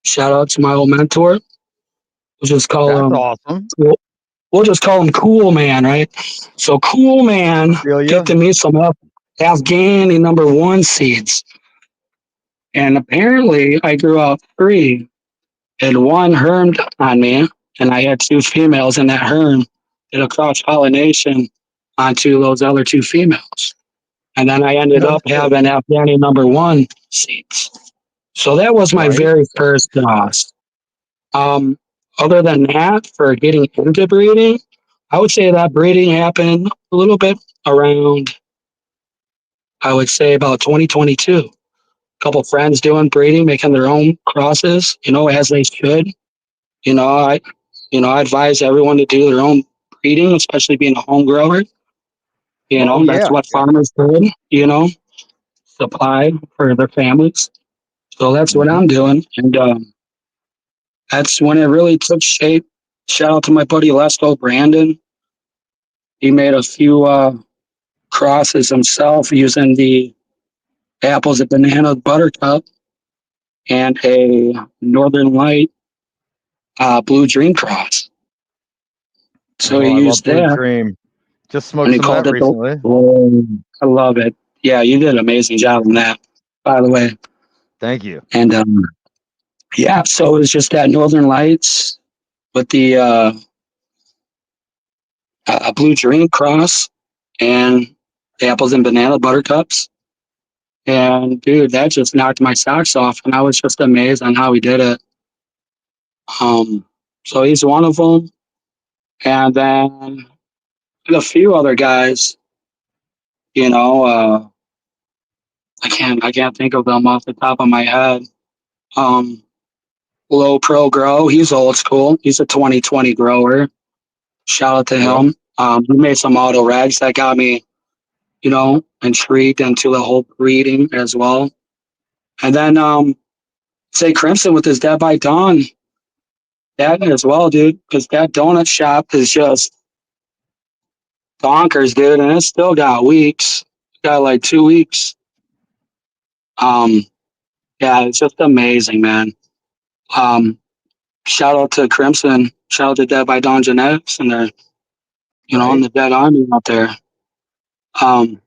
Shout out to my old mentor. We'll just call That's him. awesome. We'll just call him Cool Man, right? So Cool Man I feel you. gifted me some Afghani #1 seeds, and apparently I grew out three, and one hermed on me, and I had two females, and that herm did a cross pollination onto those other two females, and then I ended No up shit. having Afghani #1 seeds. So that was my Right. very first cross. Um, Other than that, for getting into breeding, I would say that breeding happened a little bit around, I would say about 2022. A couple friends doing breeding, making their own crosses, as they should. You know, I, I advise everyone to do their own breeding, especially being a home grower. Oh That's yeah. what Yeah. farmers do, supply for their families. So that's what Hmm. I'm doing. And that's when it really took shape. Shout out to my buddy Lesko Brandon. He made a few crosses himself using the apples and banana buttercup and a Northern Light Blue Dream cross. So Oh, he I love used Blue that Dream. Just and smoked he some of called that it the. recently. Oh, I love it. Yeah, you did an amazing job on that, by the way. Thank you. And yeah, so it was just that Northern Lights with the Blue Dream cross and the apples and banana buttercups. And dude, that just knocked my socks off, and I was just amazed on how he did it. Um, so he's one of them, and then a few other guys. You know, I can't think of them off the top of my head. Um, Low Pro Grow, he's old school. He's a 2020 grower. Shout out to Yep. him. He made some auto rags that got me, intrigued into the whole breeding as well. And then say Crimson with his Dead by Dawn, that as well, dude, because that donut shop is just bonkers, dude, and it's still got weeks. Got like 2 weeks. Um, yeah, it's just amazing, man. Um, Shout out to Crimson. Shout out to Dead by Dawn Genetics and their, and Right. the Dead Army out there. Um,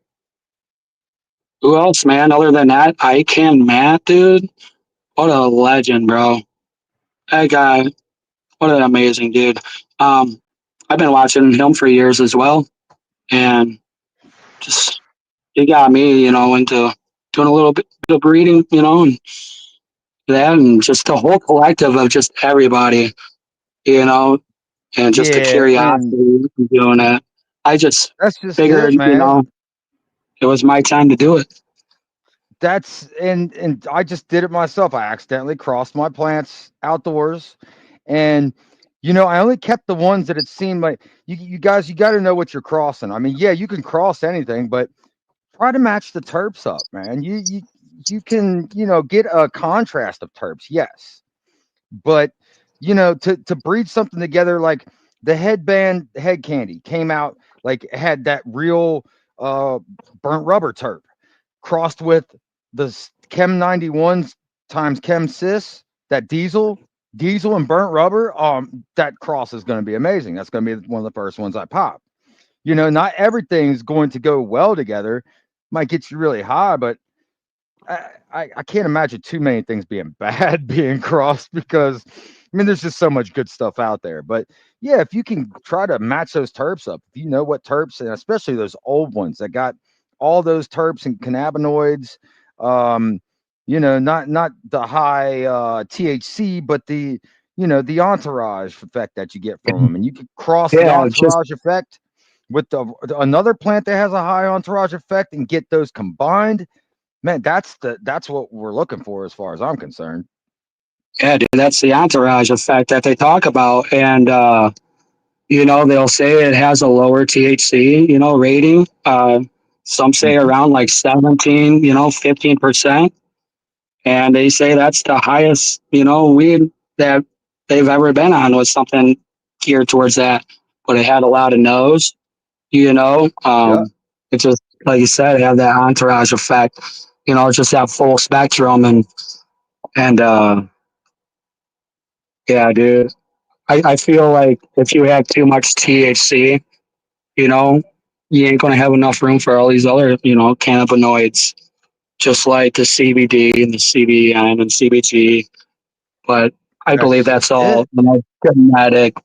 who else, man? Other than that, I can Matt, dude. What a legend, bro. That guy, what an amazing dude. Um, I've been watching him for years as well, and just he got me, into doing a little bit of breeding, and that and just the whole collective of just everybody, you know, and just the Yeah, and curiosity of doing it. I just that's just figured, it, man. it was my time to do it. That's and I just did it myself. I accidentally crossed my plants outdoors, and I only kept the ones that it seemed like you guys you got to know what you're crossing. I mean, yeah, you can cross anything, but try to match the terps up, man. You can get a contrast of terps, yes, but to breed something together like the headband head candy came out like had that real uh burnt rubber terp crossed with the Chem 91s times Chem Cis, that diesel and burnt rubber. That cross is going to be amazing. That's going to be one of the first ones I pop. Not everything's going to go well together. Might get you really high, but I can't imagine too many things being bad being crossed because I mean there's just so much good stuff out there. But yeah, if you can try to match those terps up, if you know what terps and especially those old ones that got all those terps and cannabinoids, um, not the high THC, but the entourage effect that you get from them, and you can cross the Yeah, just entourage effect with another plant that has a high entourage effect and get those combined. Man, that's what we're looking for as far as I'm concerned. yeah, dude, that's the entourage effect that they talk about, and they'll say it has a lower THC, rating. Some say Mhm. around like 17, 15%. And they say that's the highest, weed that they've ever been on was something geared towards that. But it had a lot of no's, you know. Yeah. It just, like you said, it had that entourage effect, just that full spectrum. And yeah, dude, I feel like if you have too much THC, you know, you ain't going to have enough room for all these other, cannabinoids, just like the CBD and the CBN and CBG. But I That's believe just that's all it. genetic,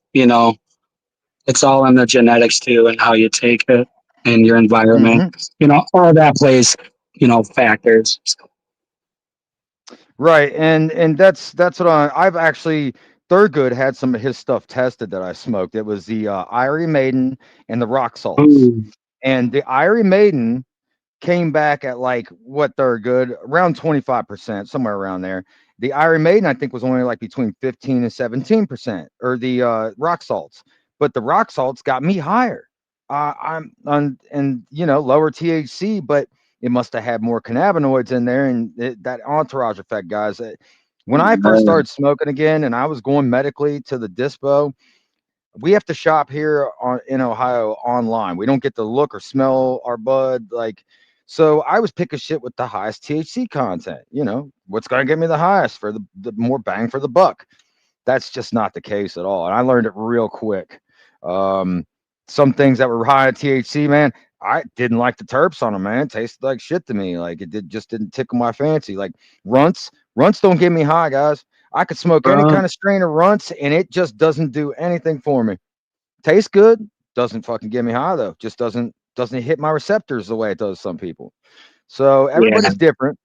it's all in the genetics too and how you take it and your environment. Hmm. All of that plays, factors. Right, and that's what I've actually Thurgood had some of his stuff tested that I smoked. It was the Irie Maiden and the rock salts, Ooh, and the Irie Maiden came back at like what they're good around 25%, somewhere around there. The Iron Maiden, I think, was only like between 15 and 17%, or the rock salts, but the rock salts got me higher. I'm on and lower THC, but it must have had more cannabinoids in there and that entourage effect, guys. When I first man. started smoking again and I was going medically to the dispo, we have to shop here in Ohio online. We don't get to look or smell our bud like. So I was picking shit with the highest THC content. What's going to get me the highest for the more bang for the buck? That's just not the case at all. And I learned it real quick. Um, some things that were high in THC, man, I didn't like the terps on them, man. It tasted like shit to me. Like just didn't tickle my fancy. Like runts don't get me high, guys. I could smoke any Uh, kind of strain of runts and it just doesn't do anything for me. Tastes good, doesn't fucking get me high though. Just doesn't hit my receptors the way it does some people. So yeah, everybody's different.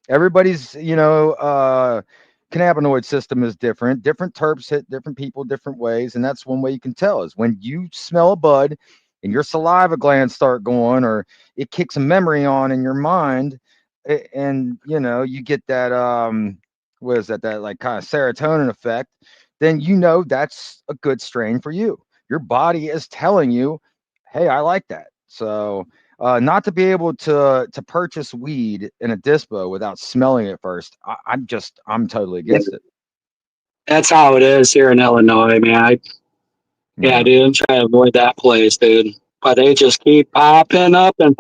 Everybody's, cannabinoid system is different. Different terps hit different people different ways, and that's one way you can tell is when you smell a bud and your saliva glands start going, or it kicks a memory on in your mind, and you get that what is that like kind of serotonin effect, then that's a good strain for you. Your body is telling you, hey, I like that. So not to be able to purchase weed in a dispo without smelling it first, I'm totally yeah, against it. that's how it is here in Illinois, man. Yeah, Yeah. dude, I'm trying to avoid that place, dude. But they just keep popping up, I'm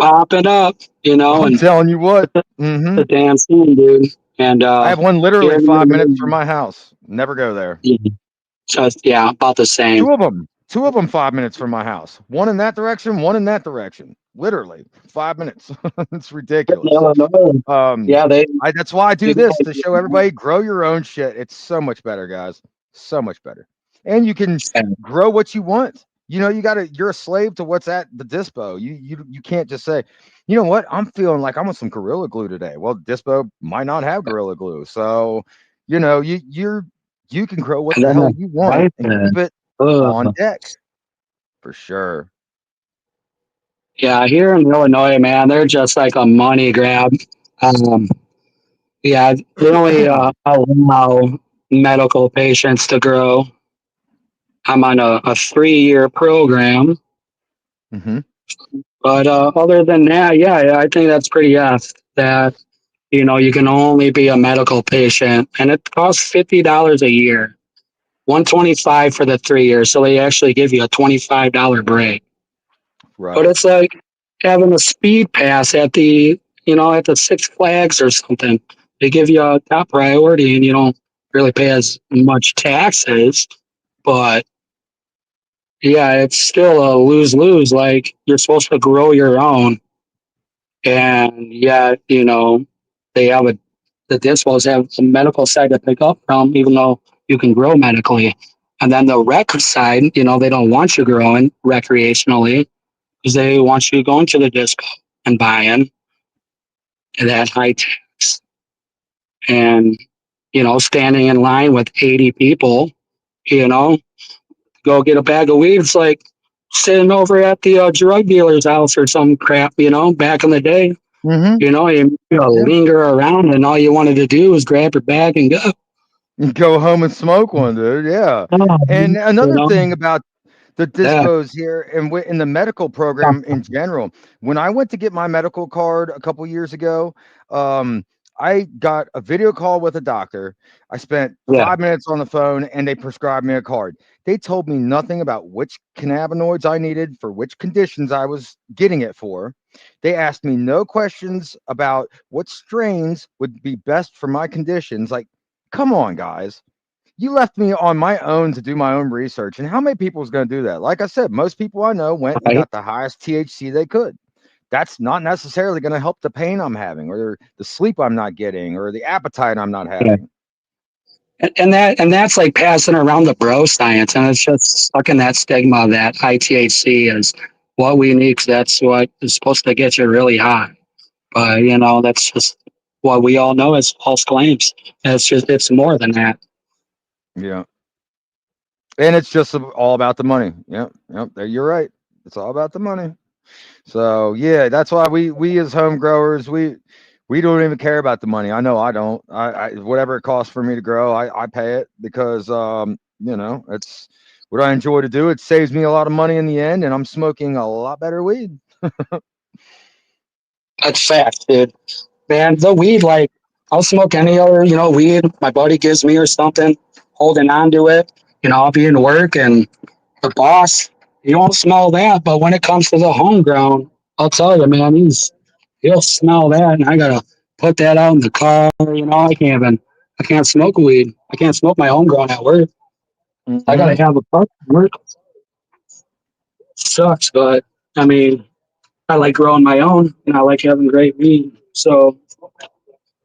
and telling you what. Hmm. the damn scene, dude. And I have one here literally in 5 minutes from Illinois, my house. Never go there. yeah, just yeah, about the same. Two of them 5 minutes from my house. One in that direction, one in that direction. Literally 5 minutes. It's ridiculous. Illinois, Um, yeah, that's why I they do this to show everybody grow your own shit. It's so much better, guys. So much better. And you can grow what you want. You're a slave to what's at the dispo. You can't just say, you know what, I'm feeling like I want some Gorilla Glue today. Well, dispo might not have Gorilla Glue. So You know, you can grow what And the then hell the you want and stipend. keep it Ugh. on deck for sure. Yeah, here in Illinois, man, they're just like a money grab. Um, yeah, they only allow medical patients to grow. I'm on a 3-year program, Hmm. but other than that, yeah, I think that's pretty that you can only be a medical patient, and it costs $50 a year, 125 for the 3 years. So they actually give you a $25 break. But Right. it's like having a speed pass at the Six Flags or something. They give you a top priority, and you don't really pay as much taxes. But yeah, it's still a lose lose. Like you're supposed to grow your own, and yet they have the dispos have a medical side to pick up from, even though you can grow medically. And then the rec side, they don't want you growing recreationally because they want you going to the dispo and buying that high tax and standing in line with 80 people, you know, go get a bag of weed. It's like sitting over at the drug dealer's house or some crap, back in the day. Hmm. You Yeah. linger around and all you wanted to do was grab your bag and go. Go home and smoke one, dude. Yeah. Oh, And you another know, thing about the yeah, dispos here and in the medical program in general, when I went to get my medical card a couple years ago, um, I got a video call with a doctor. I spent yeah, 5 minutes on the phone and they prescribed me a card. They told me nothing about which cannabinoids I needed for which conditions I was getting it for. They asked me no questions about what strains would be best for my conditions. Like, come on, guys, you left me on my own to do my own research. And how many people is going to do that? Like I said, most people I know went and right. got the highest THC they could. That's not necessarily going to help the pain I'm having or the sleep I'm not getting or the appetite I'm not Yeah. having. And that's like passing around the bro science, and it's just stuck in that stigma that ITHC is what we need because that's what is supposed to get you really high. But that's just what we all know as false claims. And it's more than that. Yeah. And it's just all about the money. Yep. Yep. There, you're right. It's all about the money. So yeah, that's why we as home growers, we don't even care about the money. I know I don't. I whatever it costs for me to grow, I pay it because it's what I enjoy to do. It saves me a lot of money in the end, and I'm smoking a lot better weed. That's fact, dude. Man, the weed, like, I'll smoke any other, weed my buddy gives me or something, holding on to it. I'll be in work and the boss, he won't smell that. But when it comes to the homegrown, I'll tell you, man, he'll smell that. And I got to put that out in the car. I can't smoke weed. I can't smoke my homegrown at work. I got to Hmm. have a car at work. Sucks, but I mean, I like growing my own and I like having great weed. So,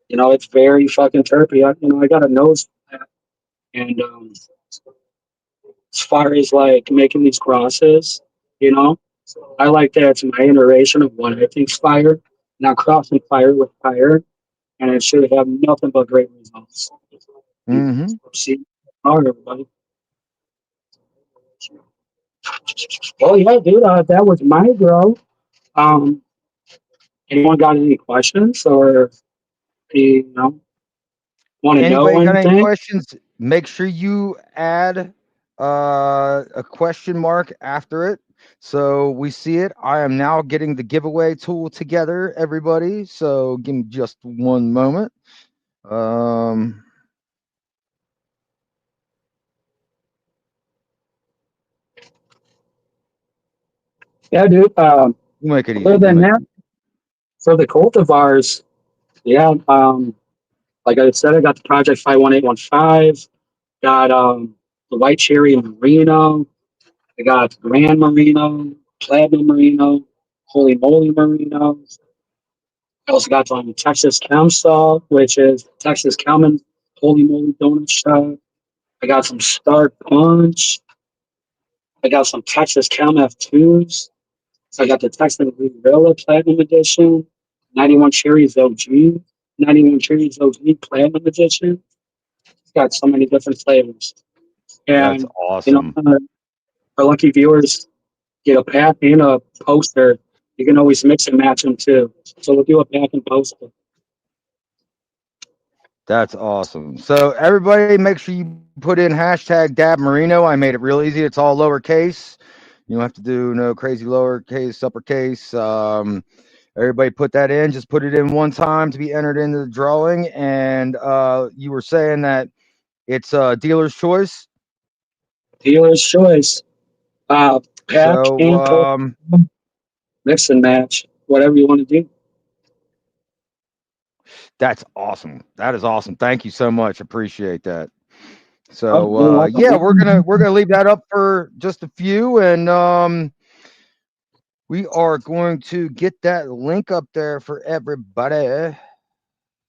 it's very fucking terpy. I got a nose for that. And as far as like making these crosses, you know, I like that it's my iteration of what I think's fire, not crossing fire with fire, and it should have nothing but great results. Hmm. See, all right, everybody. Well, yeah, dude, that was my grow. Um, anyone got any questions or want to know Anybody got any anything? questions? Make sure you add a question mark after it so we see it. I am now getting the giveaway tool together, everybody. So give me just one moment. Um, Yeah, dude. we'll make it Other easy. We'll than make that, it for the cultivars, yeah. Like I said, I got the Project 51815. Got the White Cherry Merino. I got Grand Merino, Platinum Merino, Holy Moly Merino. I also got some Texas Chem Salt, which is Texas Chem and Holy Moly Donut Shop. I got some Stark Punch. I got some Texas Chem F2s. I got the Texas Gorilla Platinum Edition, 91 Cherries OG, 91 Cherries OG Platinum Edition. got so many different flavors. That's And, awesome. our lucky viewers get a pack and a poster. You can always mix and match them too. So we'll do a pack and poster. That's awesome. So everybody, make sure you put in hashtag Dab Marino. I made it real easy. It's all lowercase. You don't have to do no crazy lowercase, uppercase. Everybody put that in. Just put it in one time to be entered into the drawing. And you were saying that it's dealer's choice. Dealer's choice. Pack So and poster, mix and match, whatever you want to do. that's awesome. That is awesome. Thank you so much. Appreciate that. Oh, you're So welcome, yeah, man. we're gonna leave that up for just a few, and we are going to get that link up there for everybody.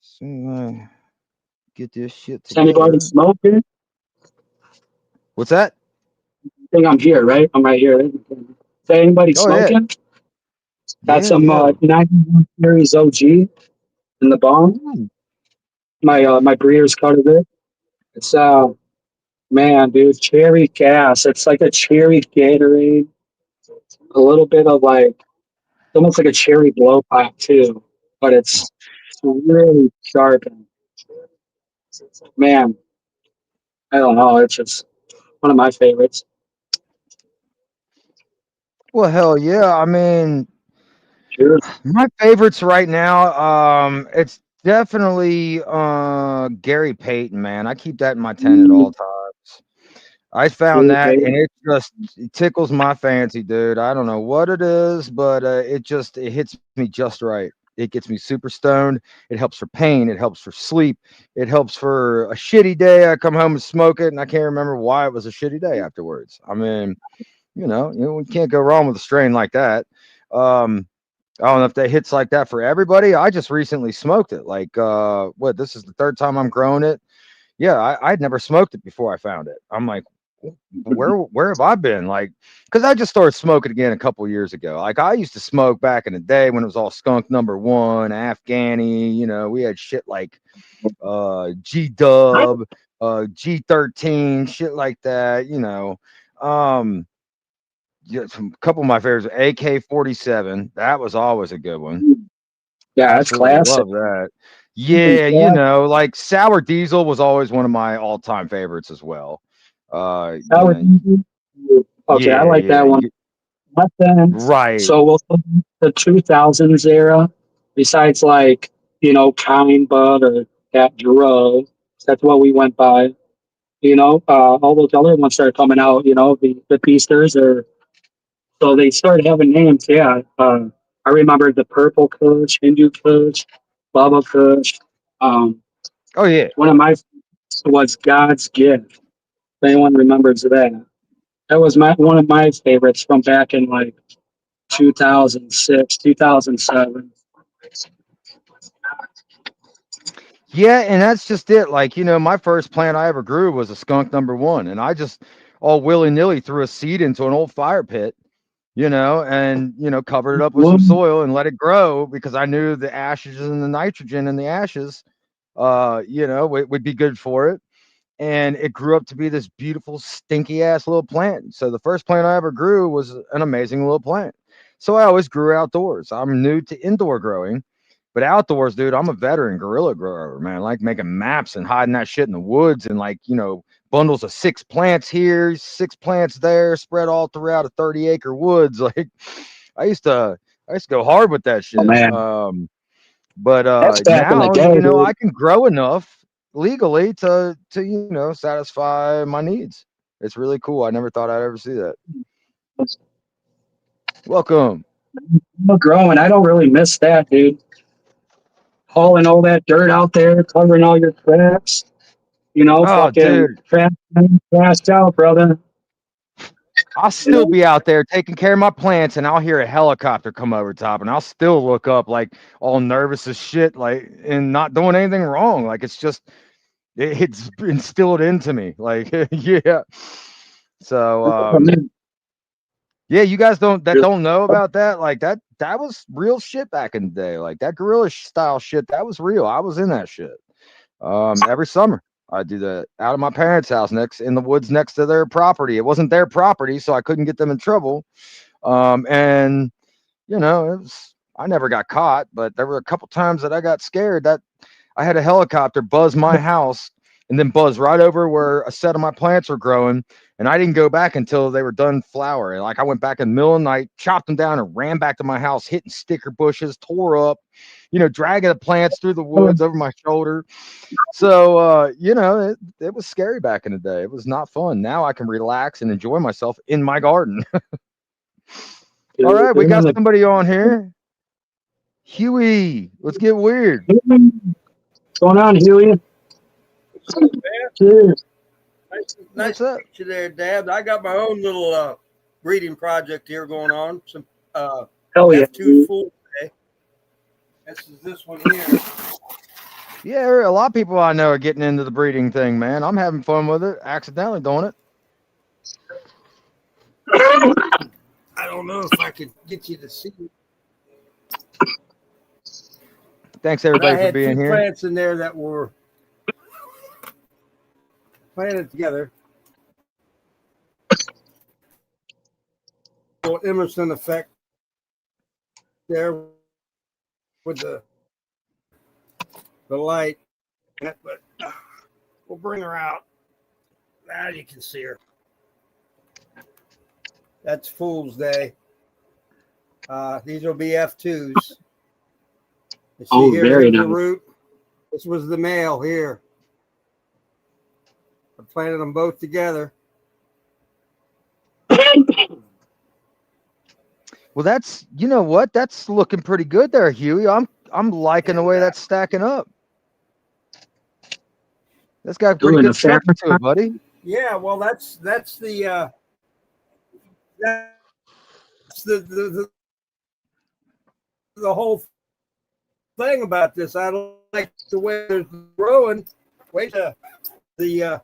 So, get this shit Is anybody together. smoking? What's that? I think I'm here, right? I'm right here. Is anybody Oh yeah, smoking? Got yeah, some yeah. 91 series OG in the bomb. Ooh, My breeder's cut of it. It's man, dude, cherry gas. It's like a cherry Gatorade. A little bit of like almost like a cherry blow pop too, but it's really sharp and man, I don't know. It's just one of my favorites. well, hell yeah. I mean, Cheers. my favorites right now, it's definitely Gary Payton, man. I keep that in my tent at all Mm, times. I found Cherry that, and Gatorade. it tickles my fancy, dude. I don't know what it is, but it hits me just right. It gets me super stoned. It helps for pain. It helps for sleep. It helps for a shitty day. I come home and smoke it, and I can't remember why it was a shitty day afterwards. I mean, we can't go wrong with a strain like that. Um, I don't know if that hits like that for everybody. I just recently smoked it. Like, this is the third time I'm growing it. Yeah, I'd never smoked it before I found it. I'm like, where have I been? Like, because I just started smoking again a couple years ago. Like, I used to smoke back in the day when it was all skunk number one, Afghani. We had shit like G Dub, G13, shit like that. Um, yeah, a couple of my favorites, AK-47. That was always a good one. Yeah, that's Absolutely classic. love that. Yeah, like Sour Diesel was always one of my all-time favorites as well. You Sour know, Diesel. Okay, I yeah, like yeah, that one. But then, right. so we'll the 2000s era. Besides, like Kind Bud or that drug. That's what we went by. All those other ones started coming out. The Beasters or so they started having names. Yeah, I remember the Purple Kush, Hindu Kush, Bubba Kush. Um, Oh yeah. one of my favorites was God's Gift. If anyone remembers that, that was my one of my favorites from back in like 2006, 2007. Yeah, and that's just it. Like, my first plant I ever grew was a skunk number one, and I just all willy-nilly threw a seed into an old fire pit, and covered it up with some soil and let it grow because I knew the ashes and the nitrogen in the ashes, would be good for it. And it grew up to be this beautiful, stinky ass little plant. So the first plant I ever grew was an amazing little plant. So I always grew outdoors. I'm new to indoor growing, but outdoors, dude, I'm a veteran guerrilla grower, man. I like making maps and hiding that shit in the woods and like, bundles of 6 plants here, 6 plants there, spread all throughout a 30-acre woods. Like I used to go hard with that Oh shit. man, But that's back in the now, day, dude. I can grow enough legally to satisfy my needs. It's really cool. I never thought I'd ever see that. Welcome. Growing, I don't really miss that, dude. Hauling all that dirt out there, covering all your tracks. Oh, Fucking dude, crashed out, brother. I'll You still know, be out there taking care of my plants, and I'll hear a helicopter come over top, and I'll still look up like all nervous as shit, like and not doing anything wrong. Like it's just it's instilled into me. Like yeah. So I mean, yeah, you guys really, don't know about that. Like that was real shit back in the day. Like that style shit, that was real. I was in that shit. Every summer. I do that out of my parents' house next in the woods next to their property. It wasn't their property, so I couldn't get them in trouble. And you know, I never got caught, but there were a couple times that I got scared that I had a helicopter buzz my house and then buzz right over where a set of my plants were growing. And I didn't go back until they were done flowering. Like I went back in the middle of the night, chopped them down, and ran back to my house, hitting sticker bushes, tore up, you know, dragging the plants through the woods over my shoulder. So, you know, it was scary back in the day. It was not fun. Now I can relax and enjoy myself in my garden. All right, we got somebody on here. Huey, let's get weird. What's going on, Huey? Cheers. Nice to meet you there, Dab. I got my own little breeding project here going on. Some Hell yeah. F2 full today. This one here. Yeah, a lot of people I know are getting into the breeding thing, man. I'm having fun with it, accidentally doing it. I don't know if I could get you to see it. Thanks everybody I had for being two here. plants in there that were planted together. Little Emerson effect there with the light, but we'll bring her out. Now you can see her. That's Fool's Day. These will be F2s. You see Oh, here, very there's the nice. root. This was the male here. I planted them both together. Well, that's, you know what? That's looking pretty good there, Huey. I'm liking the way that's stacking up. That's got pretty Doing good a structure fabric. to it, buddy. Yeah, well, that's the whole thing about this. I don't like the way they're growing. Wait, the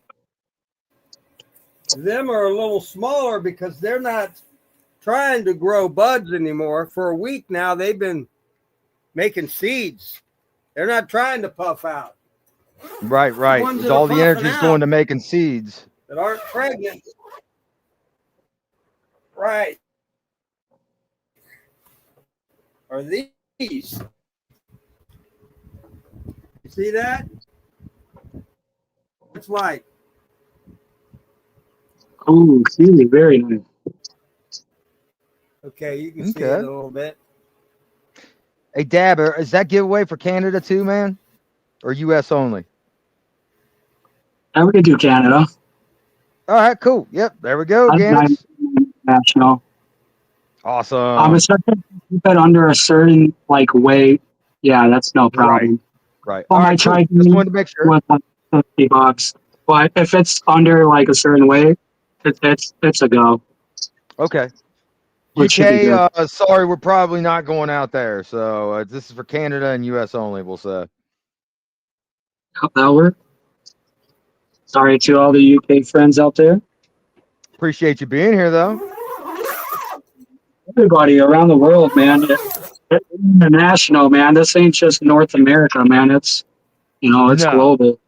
them are a little smaller because they're not trying to grow buds anymore. For a week now, they've been making seeds. They're not trying to puff out. Right, right. ones It's that all are the puffing energy's out. going to making seeds. That aren't pregnant. Right. Are these? You see that? It's like. Oh, really very nice. Okay, you can see it a little bit. Hey, Dabber, is that giveaway for Canada too, man? Or US only? And we could do Canada. All right, cool. Yep, there we go, That's Gannix. national. Awesome. Especially if you keep it under a certain like weight. Yeah, that's no problem. Right. Well, All I right, cool. tried Just wanted to make sure. with like $50, but if it's under like a certain weight, it's a go. Okay. Which should be UK, good. sorry, we're probably not going out there. So this is for Canada and US only, we'll say. That'll work. Sorry to all the UK friends out there. Appreciate you being here, though. Everybody around the world, man. It's international, man. This ain't just North America, man. It's it's No. global.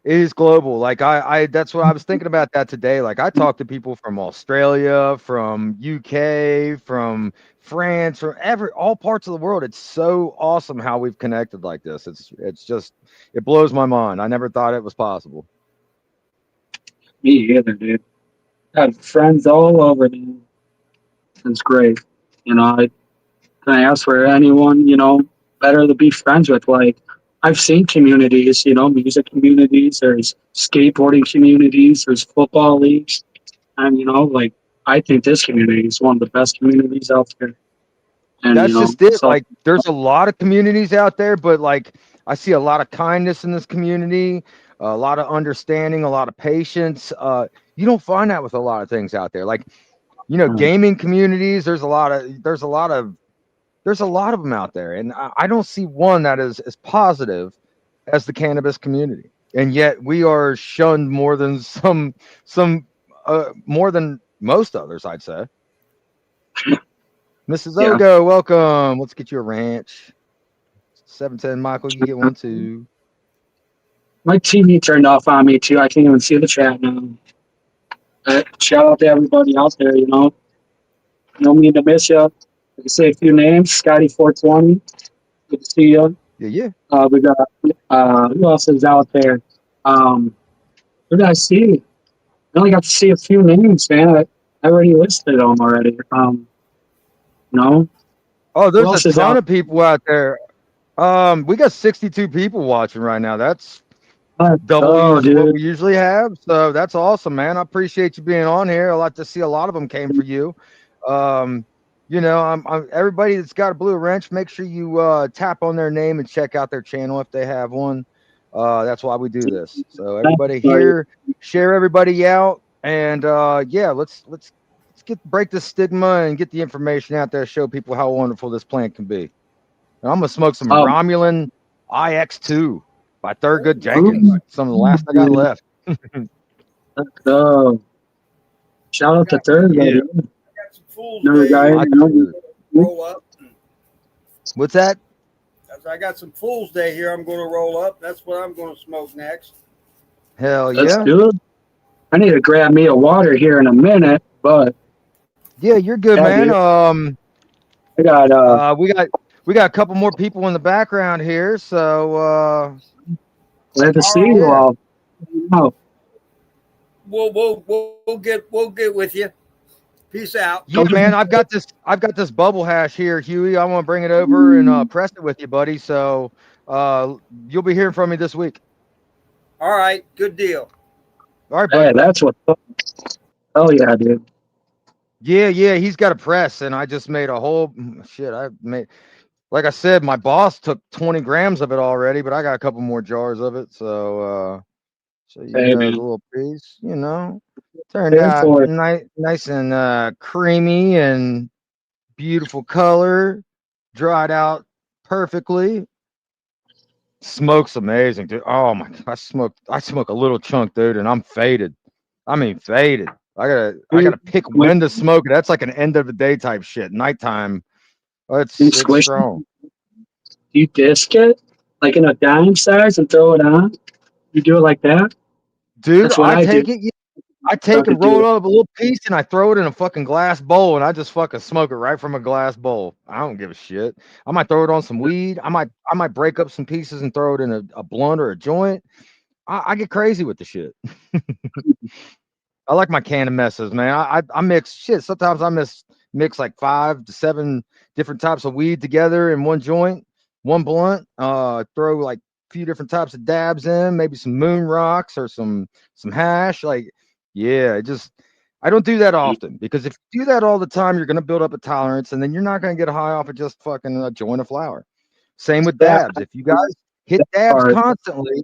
It is global. Like I that's what I was thinking about that today. Like I talked to people from Australia, from UK, from France, from all parts of the world. It's so awesome how we've connected like this. It's just it blows my mind. I never thought it was possible. Me either, dude. I have friends all over, dude. It's great. Can I ask for anyone, better to be friends with? Like, I've seen communities, music communities, there's skateboarding communities, there's football leagues. And, like, I think this community is one of the best communities out there. And, That's just it. so, Like there's a lot of communities out there, but like I see a lot of kindness in this community, a lot of understanding, a lot of patience. You don't find that with a lot of things out there. Like, gaming communities, there's a lot of them out there. And I don't see one that is as positive as the cannabis community. And yet we are shunned more than more than most others, I'd say. Mrs. Yeah. Ogo, welcome. Let's get you a ranch. 710 Michael, you get one too. My TV turned off on me too. I can't even see the chat now. Shout out to everybody out there. No mean to miss you. I can say a few names. Scotty420. Good to see you. Yeah. We got who else is out there? Who did I see? I only got to see a few names, man. I already listed them already. No. Oh, Who there's a else is ton out? of people out there. We got 62 people watching right now. That's double Oh, usually what dude. we usually have. So that's awesome, man. I appreciate you being on here. I like to see a lot of them came for you. I'm everybody that's got a blue wrench, make sure you tap on their name and check out their channel if they have one. That's why we do this. So everybody here, share everybody out, and let's break the stigma and get the information out there, show people how wonderful this plant can be. And I'm gonna smoke some Romulan IX2 by Thurgood Jenkins. Some of the last I got left. Shout out to Third. Yeah. I got some Fool's Another Day guy. here. Roll up. What's that? I got some Fool's Day here. I'm going to roll up. That's what I'm going to smoke next. Hell Let's yeah. do it. I need to grab me a water here in a minute, but yeah, you're good, man. Dude. I got we got a couple more people in the background here, so glad to see you all. Oh, We'll get with you. Peace out. yeah, man. I've got this bubble hash here, Huey. I want to bring it over and press it with you, buddy. So you'll be hearing from me this week. All right, good deal. All right, buddy. hey, that's what. Oh yeah, dude. Yeah, he's got a press, and I just made a whole shit. Like I said, my boss took 20 grams of it already, but I got a couple more jars of it. So you Hey, got a man. little piece, turned out nice and creamy and beautiful color, dried out perfectly. Smoke's amazing, dude. Oh my God, I smoke a little chunk, dude, and I'm faded. I mean, faded. I gotta pick when to smoke it. That's like an end of the day type shit. Nighttime, it's strong. You disc it like in a dime size and throw it on. You do it like that, dude. That's what I do. take it. I take and roll up a little piece and I throw it in a fucking glass bowl and I just fucking smoke it right from a glass bowl. I don't give a shit. I might throw it on some weed. I might break up some pieces and throw it in a blunt or a joint. I get crazy with the shit. I like my can of messes, man. I mix shit. Sometimes I mix like 5 to 7 different types of weed together in one joint, one blunt. Throw like a few different types of dabs in, maybe some moon rocks or some hash. Like, yeah, I don't do that often because if you do that all the time, you're gonna build up a tolerance, and then you're not gonna get high off of just fucking a joint of flower. Same with dabs. If you guys hit dabs constantly,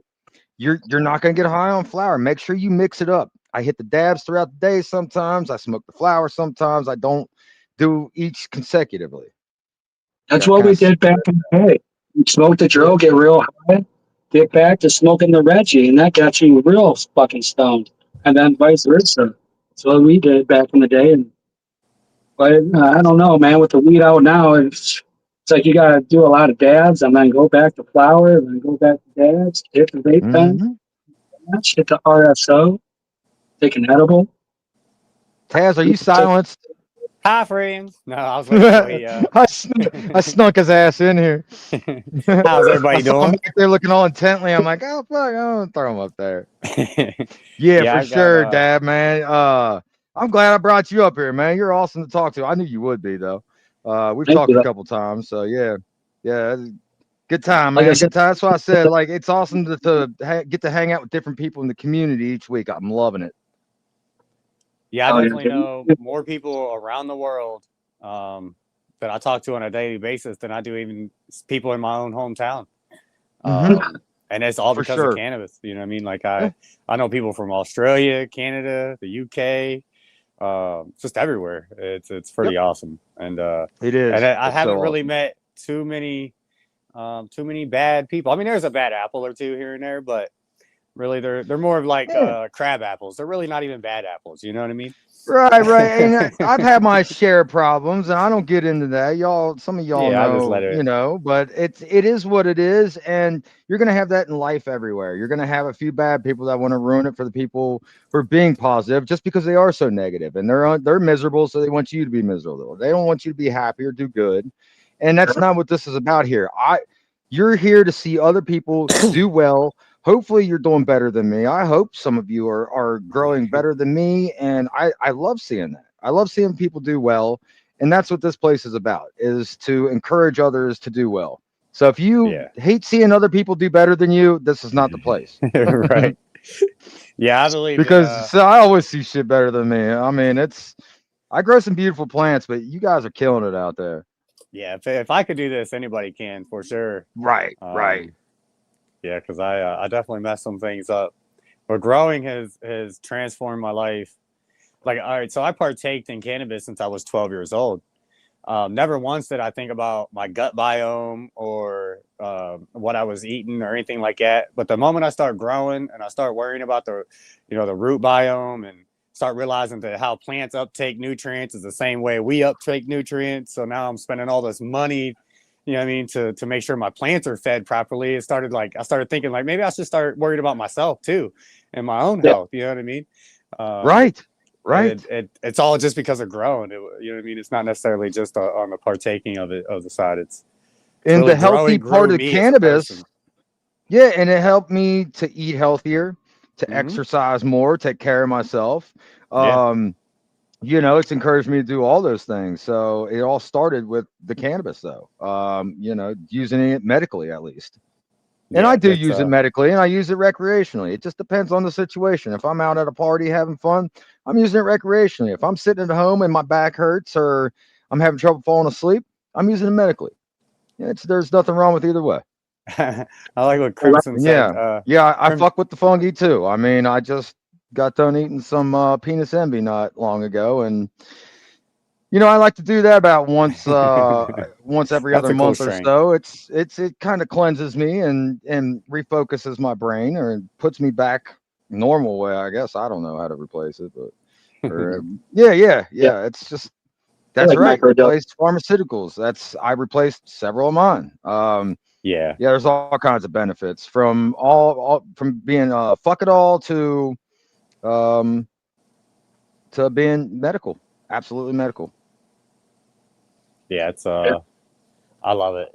you're not gonna get high on flower. Make sure you mix it up. I hit the dabs throughout the day. Sometimes I smoke the flower. Sometimes I don't do each consecutively. That's what we did back in the day. You smoke the drill, get real high, get back to smoking the Reggie, and that got you real fucking stoned. And then vice versa. That's what we did back in the day. But I don't know, man. With the weed out now, it's like you got to do a lot of dabs and then go back to flower and then go back to dabs, hit the vape pen, hit the RSO, take an edible. Taz, are you silenced? Hi, friends. No, I was waiting I snuck his ass in here. How's everybody doing? They're looking all intently. I'm like, oh fuck, I'm gonna throw him up there. Yeah, for sure, Dab, man. I'm glad I brought you up here, man. You're awesome to talk to. I knew you would be though. We've talked a couple times, so yeah, good time, man. Good time. That's why I said, like, it's awesome to get to hang out with different people in the community each week. I'm loving it. Yeah, I definitely know more people around the world that I talk to on a daily basis than I do even people in my own hometown. And it's all because of cannabis. You know what I mean? Like I know people from Australia, Canada, the UK, just everywhere. It's pretty awesome. And it is. And I haven't really met too many bad people. I mean, there's a bad apple or two here and there, but Really, they're more of like crab apples. They're really not even bad apples. You know what I mean? Right. And I've had my share of problems, and I don't get into that. Y'all, some of y'all Yeah, I just let know, it. but it is what it is, and you're gonna have that in life everywhere. You're gonna have a few bad people that want to ruin it for the people who are being positive, just because they are so negative and they're miserable, so they want you to be miserable. They don't want you to be happy or do good, and that's not what this is about here. You're here to see other people do well. Hopefully you're doing better than me. I hope some of you are growing better than me. And I love seeing that. I love seeing people do well. And that's what this place is about, is to encourage others to do well. So if you Yeah. hate seeing other people do better than you, this is not the place. Right. Yeah, I believe it. Because I always see shit better than me. I mean, I grow some beautiful plants, but you guys are killing it out there. Yeah, if I could do this, anybody can for sure. Right. Yeah, because I definitely messed some things up, but growing has transformed my life. Like, all right, so I partaked in cannabis since I was 12 years old. Never once did I think about my gut biome or what I was eating or anything like that. But the moment I start growing and I start worrying about the root biome and start realizing that how plants uptake nutrients is the same way we uptake nutrients. So now I'm spending all this money, you know what I mean, to make sure my plants are fed properly. I started thinking like maybe I should start worrying about myself too and my own health. You know what I mean? Right. It's all just because of growing. You know what I mean? It's not necessarily just on the partaking of the side. It's And really the healthy part of cannabis. Yeah, and it helped me to eat healthier, to exercise more, take care of myself. It's encouraged me to do all those things. So it all started with the cannabis, though. Using it medically at least. And I do use it medically, and I use it recreationally. It just depends on the situation. If I'm out at a party having fun, I'm using it recreationally. If I'm sitting at home and my back hurts or I'm having trouble falling asleep, I'm using it medically. There's nothing wrong with either way. I like what Crimson said. I fuck with the fungi too. I mean, I just got done eating some penis envy not long ago, and I like to do that about once every other month or so. It kind of cleanses me and refocuses my brain or puts me back normal way. I guess I don't know how to replace it, but it's just that's like right. Replaced pharmaceuticals. I replaced several of mine. There's all kinds of benefits from from being fuck it all to being medical, absolutely medical. Yeah, it's I love it.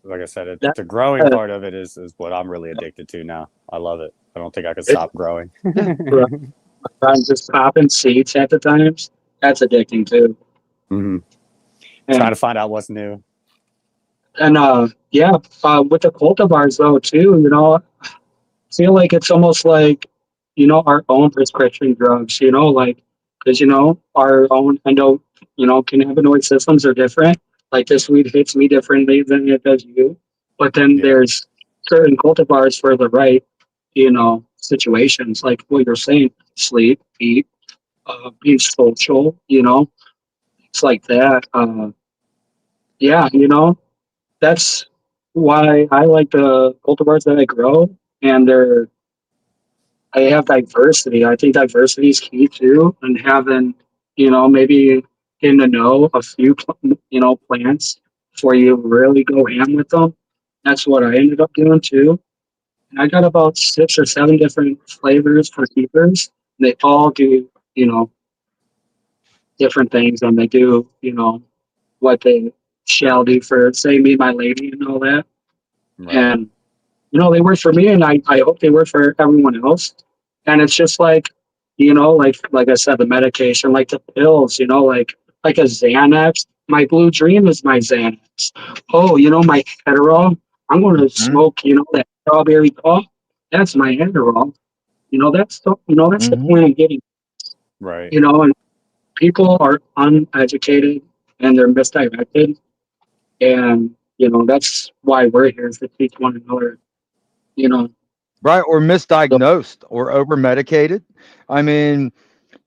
Like I said, the growing part of it is what I'm really addicted to now. I love it. I don't think I could stop growing. Just popping seeds at the times. That's addicting too. Trying to find out what's new. And with the cultivars though too, I feel like it's almost like our own prescription drugs. Because our own cannabinoid systems are different. Like this weed hits me differently than it does you. But then there's certain cultivars for the right, situations, like what you're saying, sleep, eat, being social, it's like that. That's why I like the cultivars that I grow, and I have diversity. I think diversity is key too, and having, maybe getting to know a few, plants before you really go ham with them. That's what I ended up doing too. And I got about 6 or 7 different flavors for keepers. They all do, different things, and they do, what they shall do for, say, me, my lady, and all that. Right. And they work for me, and I hope they work for everyone else. And it's just like, like I said, the medication, like the pills, like a Xanax. My Blue Dream is my Xanax. Oh, my Adderall. I'm going to smoke, that strawberry cough. That's my Adderall. That's the point I'm getting. Right. And people are uneducated and they're misdirected. And, that's why we're here, is to teach one another, Right. Or misdiagnosed or over medicated. I mean,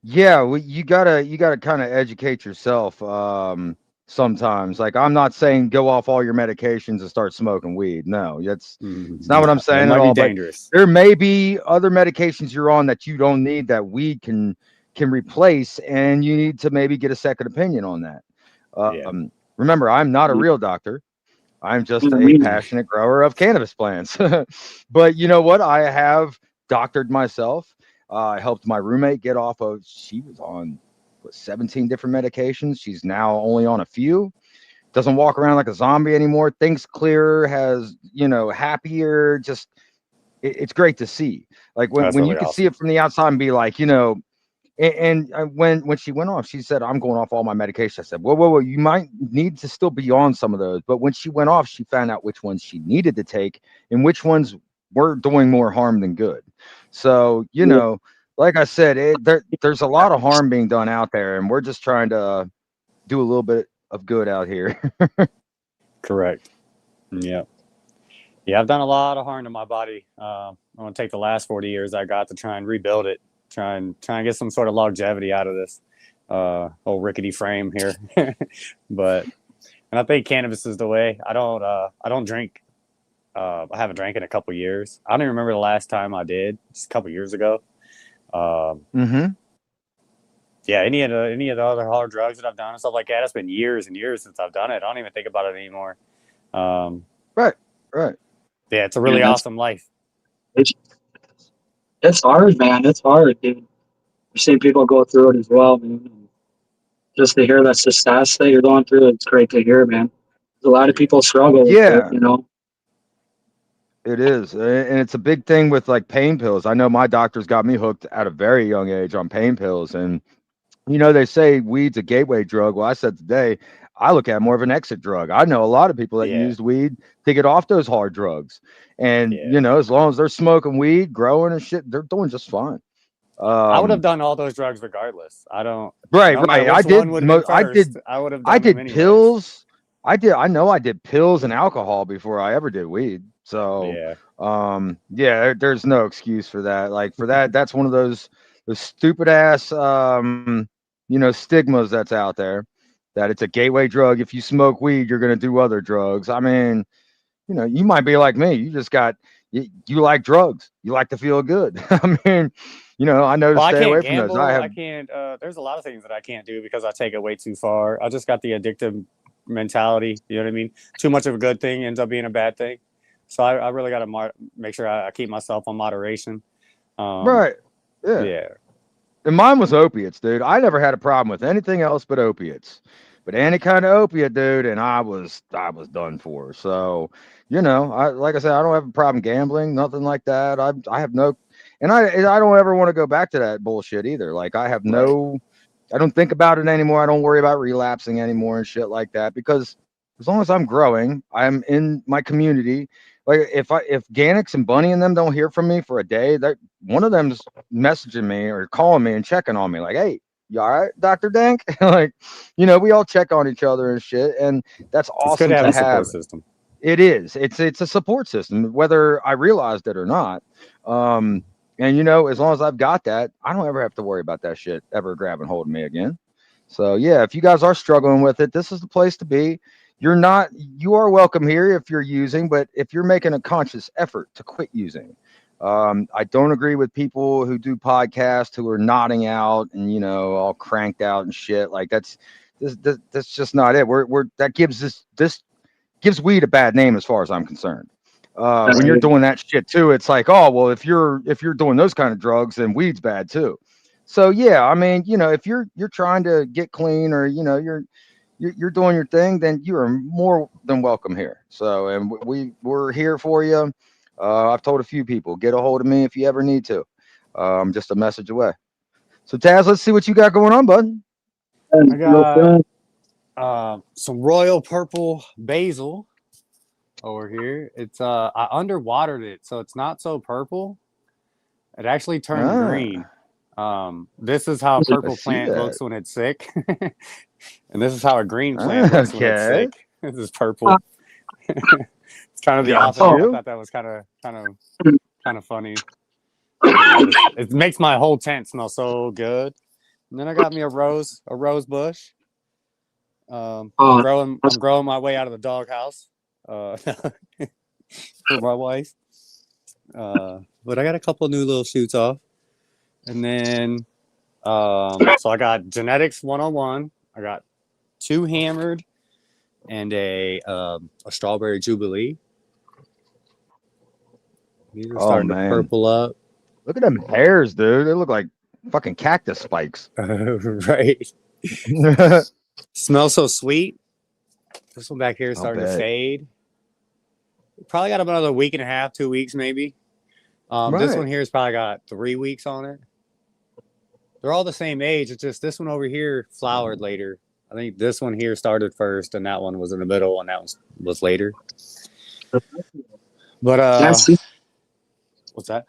you gotta kind of educate yourself. sometimes. Like, I'm not saying go off all your medications and start smoking weed. No, it's not what I'm That saying at might be all. But dangerous. there may be other medications you're on that you don't need that weed can replace, and you need to maybe get a second opinion on that. Yeah. Remember, I'm not a real doctor. I'm just a Mhm. passionate grower of cannabis plants. But you know what? I have doctored myself. I helped my roommate get off of, she was on 17 different medications. She's now only on a few. Doesn't walk around like a zombie anymore. Thinks clearer, has, happier. Just, it's great to see. Like That's when you really can see awesome. it from the outside and be like, when she went off, she said, "I'm going off all my medication." I said, "Whoa, whoa, whoa! You might need to still be on some of those." But when she went off, she found out which ones she needed to take and which ones were doing more harm than good. So, Yeah. like I said, there's a lot of harm being done out there, and we're just trying to do a little bit of good out here. Correct. Yeah. Yeah, I've done a lot of harm to my body. I'm gonna take the last 40 years I got to try and rebuild it, try and get some sort of longevity out of this old rickety frame here. But and I think cannabis is the way. I don't drink. I haven't drank in a couple years. I don't even remember the last time I did, just a couple years ago. Um, Mm-hmm. yeah, any of the other hard drugs that I've done and stuff like that, it's been years and years since I've done it. I don't even think about it anymore. Um, Right, right. yeah, it's a Yeah, really awesome life. it's, it's hard, man. It's hard, dude. I've seen people go through it as well, man. And just to hear that success that you're going through, it's great to hear, man. A lot of people struggle with it, Yeah. you know. It is, and it's a big thing with like pain pills. I know my doctors got me hooked at a very young age on pain pills, and they say weed's a gateway drug. Well, I said today, I look at it more of an exit drug. I know a lot of people that Yeah, used weed to get off those hard drugs, and yeah. as long as they're smoking weed, growing and shit, they're doing just fine. I would have Um, done all those drugs regardless. I don't, right, no matter right. I which one did. would have been I first, did. I would have I done them did anyways. pills. I know I did pills and alcohol before I ever did weed. So, Yeah, yeah, there's no excuse for that. Like for that, that's one of those stupid ass, stigmas that's out there, that it's a gateway drug. If you smoke weed, you're gonna do other drugs. I mean, you might be like me. You like drugs. You like to feel good. I mean, I know to well, I stay can't away from those. I gamble. have I can't. There's a lot of things that I can't do because I take it way too far. I just got the addictive mentality. You know what I mean? Too much of a good thing ends up being a bad thing. So I really got to make sure I keep myself on moderation. Um, right. Yeah. yeah, And mine was opiates, dude. I never had a problem with anything else but opiates. But any kind of opiate, dude, and I was done for. So, I like I said, I don't have a problem gambling, nothing like that. I have no, and I don't ever want to go back to that bullshit either. Like right. I don't think about it anymore. I don't worry about relapsing anymore and shit like that, because as long as I'm growing, I'm in my community. Like if Gannix and Bunny and them don't hear from me for a day, that one of them's messaging me or calling me and checking on me, like, "Hey, you all right, Dr. Dank?" Like, we all check on each other and shit, and that's It's good to awesome have to a have. support system. It is. It's a support system, whether I realized it or not. Um, and as long as I've got that, I don't ever have to worry about that shit ever grabbing hold of me again. So yeah, if you guys are struggling with it, this is the place to be. You are welcome here if you're using, but if you're making a conscious effort to quit using. I don't agree with people who do podcasts who are nodding out and all cranked out and shit. Like that's just not it. We're that gives this gives weed a bad name as far as I'm concerned. When you're doing that shit too, it's like, oh well, if you're doing those kind of drugs, then weed's bad too. So yeah, I mean, if you're trying to get clean, or you're doing your thing, then you are more than welcome here. So, and we're here for you. I've told a few people, get a hold of me if you ever need to. I'm just a message away. So Taz, let's see what you got going on, bud. And I real got quick, some royal purple basil over here. It's I underwatered it, so it's not so purple. It actually turned green. This is how a I purple see plant that. looks when it's sick, and this is how a green plant looks when it's Okay, sick. This is purple. It's kind of the got opposite. I you. thought that was kind of funny. It makes my whole tent smell so good. And then I got me a rose bush. Oh, I'm growing my way out of the doghouse for my wife. But I got a couple new little shoots off, and then so I got genetics 101. I got 2 hammered and a strawberry jubilee. These are Oh starting to man, purple up. look at them hairs, dude. They look like fucking cactus spikes. Right. Smells so sweet. This one back here is I'll starting to bet. fade. Probably got about another week and a half, 2 weeks maybe. This one Right. here has probably got 3 weeks on it. They're all the same age. It's just this one over here flowered later. I think this one here started first, and that one was in the middle, and that one was later. But that's what's that?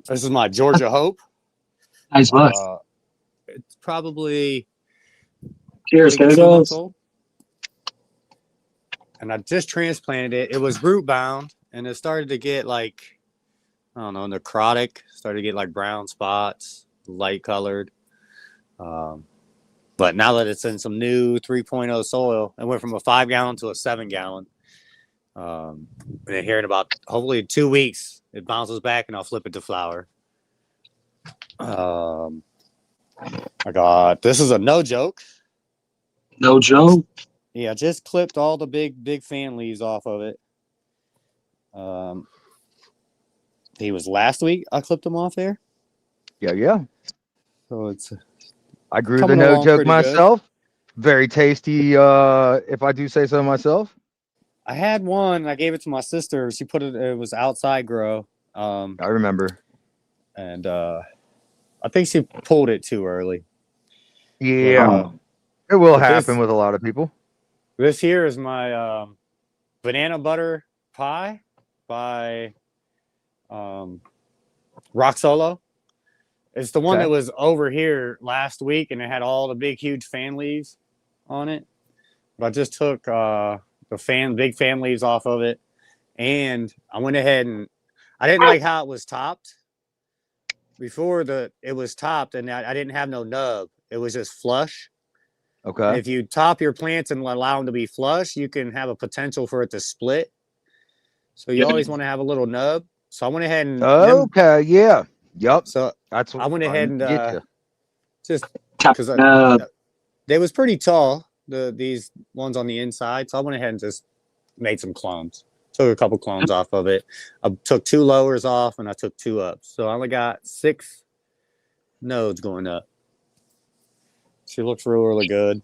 This is my Georgia Hope. nice bush. It's probably Cheers, 2 months Googles. old. And I just transplanted it. It was root bound, and it started to get like, I don't know, necrotic. Started to get like brown spots, light colored. But now that it's in some new 3.0 soil, it went from a 5-gallon to a 7-gallon. And here in about hopefully 2 weeks, it bounces back, and I'll flip it to flower. I got, this is a no joke. No joke. Yeah, I just clipped all the big fan leaves off of it. He was last week. I clipped him off there. Yeah. So it's I grew the coming no along joke pretty good. myself. Very tasty, if I do say so myself. I had one. I gave it to my sister. She put it. It was outside grow. I remember. And I think she pulled it too early. Yeah, it will but happen with a lot of people. This here is my banana butter pie by Rock Solo. It's the one that was over here last week, and it had all the big, huge fan leaves on it. But I just took the big fan leaves off of it, and I went ahead and I didn't like how it was topped. Before it was topped, and I didn't have no nub. It was just flush. Okay. And if you top your plants and allow them to be flush, you can have a potential for it to split. So you always want to have a little nub. So I went ahead and yeah. Yep. So that's I went ahead and just because they was pretty tall, these ones on the inside. So I went ahead and just made some clones. Took a couple clones off of it. I took 2 lowers off, and I took 2 ups. So I only got 6 nodes going up. She looks really good.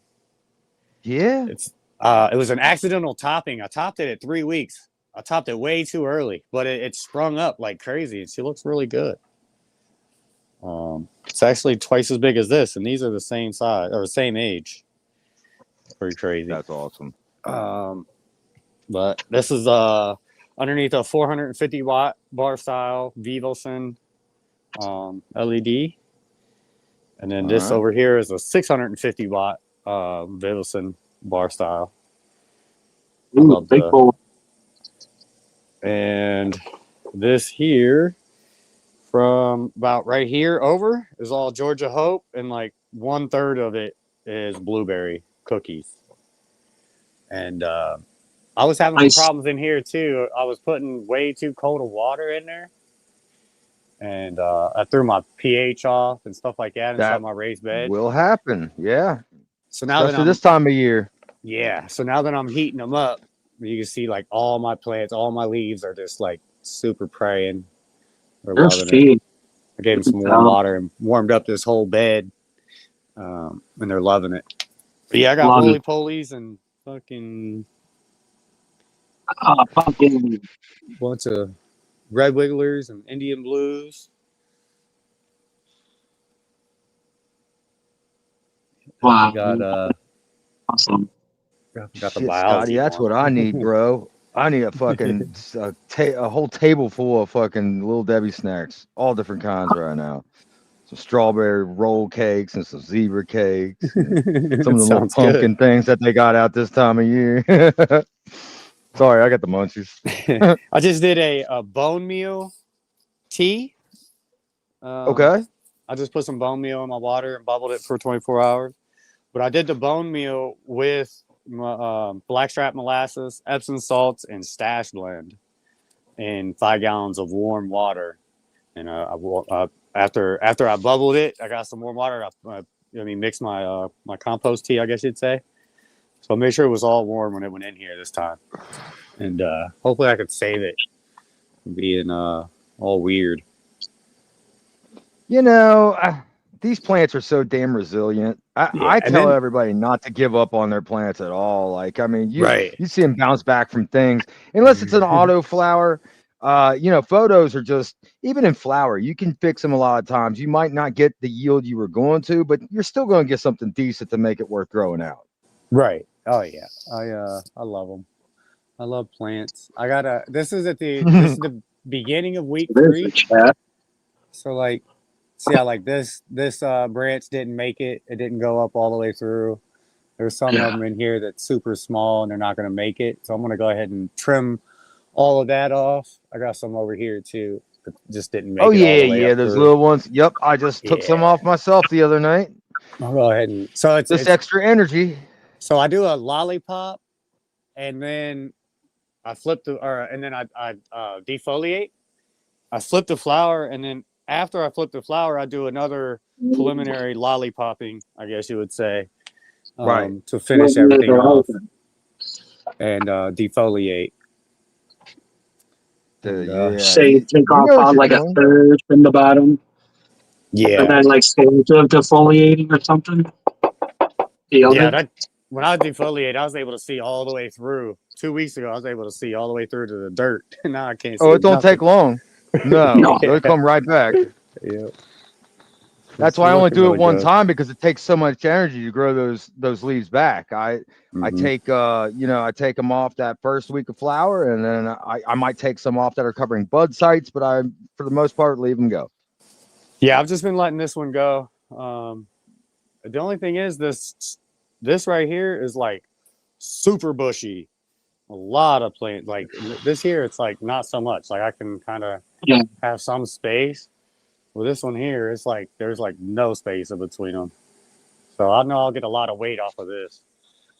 Yeah. It was an accidental topping. I topped it at 3 weeks. I topped it way too early, but it sprung up like crazy, and she looks really good. It's actually twice as big as this, and these are the same size or same age. Pretty crazy. That's awesome. But this is underneath a 450 watt bar style Vivosin LED. And then this over here is a 650 watt Vivosin bar style. Ooh, big boy. And this here from about right here over is all Georgia Hope, and like 1/3 of it is blueberry cookies. And I was having some problems in here too. I was putting way too cold of water in there, and I threw my pH off and stuff like that inside my raised bed. Will happen, yeah. So now especially this time of year. Yeah. So now that I'm heating them up, you can see like all my plants, all my leaves are just like super praying. They're loving it. I gave them some warm water and warmed up this whole bed, and they're loving it. But yeah, I got roly-polies and fucking bunch of red wigglers and Indian blues. Wow. Got awesome. Got the Scotty, that's what I need, bro. I need a fucking a whole table full of fucking Little Debbie snacks, all different kinds right now. Some strawberry roll cakes and some zebra cakes. And some of the little pumpkin things that they got out this time of year. Sorry, I got the munchies. I just did a bone meal tea. Okay. I just put some bone meal in my water and bubbled it for 24 hours. But I did the bone meal with blackstrap molasses, Epsom salts, and stash blend in 5 gallons of warm water. And after I bubbled it, I got some warm water. I mixed my my compost tea, I guess you'd say. So I made sure it was all warm when it went in here this time. And hopefully I could save it from being all weird. You know, these plants are so damn resilient. I tell everybody not to give up on their plants at all. Like, I mean, you see them bounce back from things, unless it's an auto flower. Photos are just, even in flower, you can fix them a lot of times. You might not get the yield you were going to, but you're still going to get something decent to make it worth growing out. Right. Oh yeah. I love them. I love plants. this is the beginning of week 3. So like, see how like this branch didn't make it. It didn't go up all the way through. There's some of them in here that's super small and they're not going to make it. So I'm going to go ahead and trim all of that off. I got some over here too that just didn't make it all the way up those through. little ones. Yep, I just took some off myself the other night. I'll go ahead and it's extra energy. So I do a lollipop, and then I flip and then I defoliate. I flip the flower, and then after I flip the flower, I do another preliminary lollipopping, I guess you would say, to finish everything off and defoliate. Say take off like a third from the bottom. Yeah. And then like stage of defoliating or something. When I defoliate, I was able to see all the way through. 2 weeks ago, I was able to see all the way through to the dirt. Now I can't see. Oh, it don't take long. No, they'll come right back. Yeah. That's why I only do it one time, because it takes so much energy to grow those leaves back. I take I take them off that first week of flower, and then I might take some off that are covering bud sites, but I for the most part leave them go. Yeah, I've just been letting this one go. The only thing is this right here is like super bushy. A lot of plants. Like this here, it's like not so much. Like I can kind of have some space. Well, this one here, it's like there's like no space in between them. So I know I'll get a lot of weight off of this.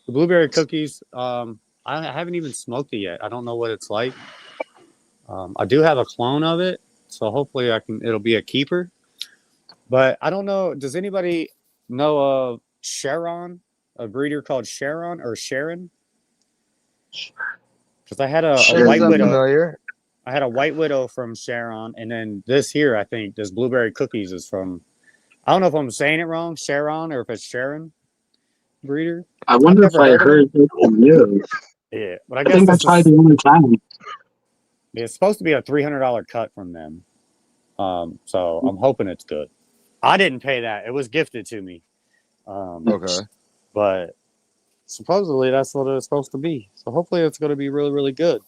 The blueberry cookies, I haven't even smoked it yet. I don't know what it's like. I do have a clone of it, so hopefully it'll be a keeper. But I don't know. Does anybody know of Sharon? A breeder called Sharon or Sharon? Because I had a white widow. Familiar. I had a white widow from Sharon, and then this here, I think, this blueberry cookies is from. I don't know if I'm saying it wrong, Sharon, or if it's Sharon breeder. I wonder if I heard it from you. Yeah, but I guess I tried the only time. It's supposed to be a $300 cut from them, so I'm hoping it's good. I didn't pay that; it was gifted to me. Okay. But supposedly that's what it's supposed to be. So hopefully it's going to be really, really good.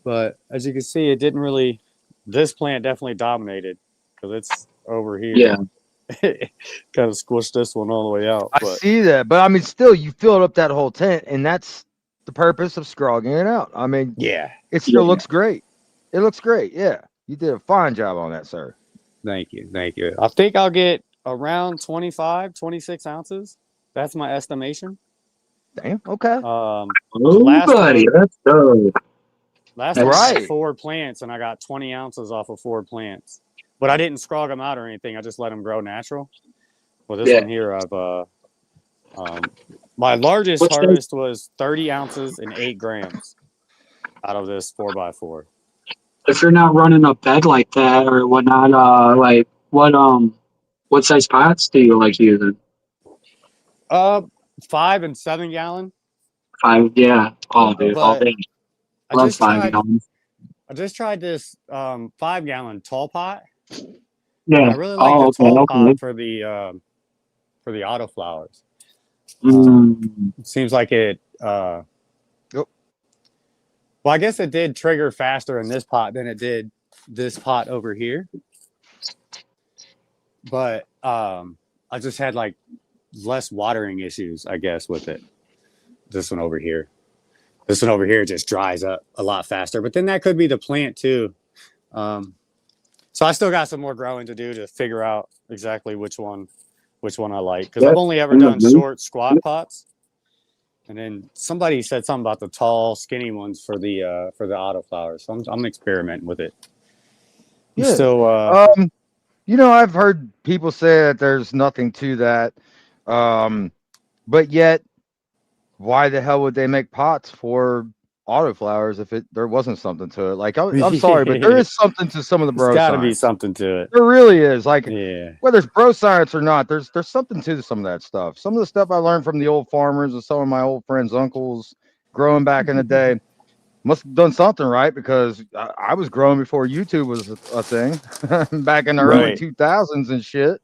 But as you can see, it didn't really. This plant definitely dominated because it's over here. Yeah. Kind of squished this one all the way out. I see that, but I mean, still, you filled up that whole tent, and that's the purpose of scrogging it out. I mean, it still looks great. It looks great. Yeah, you did a fine job on that, sir. Thank you. Thank you. I think I'll get around 25, 26 ounces. That's my estimation. Damn. Okay. Buddy, that's dope. Last time I had 4 plants, and I got 20 ounces off of 4 plants. But I didn't scrog them out or anything. I just let them grow natural. Well, this one here, my largest harvest was 30 ounces and 8 grams out of this 4x4. If you're not running a bed like that or whatnot, like what size pots do you like using? 5 and 7 gallon. 5, yeah. All day. I love 5 gallons. I just tried this 5 gallon tall pot. Yeah. I really like the tall pot for the autoflowers. It seems like it. Well, I guess it did trigger faster in this pot than it did this pot over here. But I just had like less watering issues, I guess, with it. This one over here. This one over here just dries up a lot faster. But then that could be the plant too. So I still got some more growing to do to figure out exactly which one which one I like, because I've only ever done short squat pots. And then somebody said something about the tall, skinny ones for the autoflowers. So I'm experimenting with it. You still I've heard people say that there's nothing to that. But yet, why the hell would they make pots for autoflowers if there wasn't something to it? Like, I'm sorry, but there is something to some of the bro There's got to science. be something to it. There really is. Like, yeah. Whether it's bro science or not, there's something to some of that stuff. Some of the stuff I learned from the old farmers and some of my old friends' uncles growing back in the day must have done something right, because I was growing before YouTube was a thing back in the early 2000s and shit.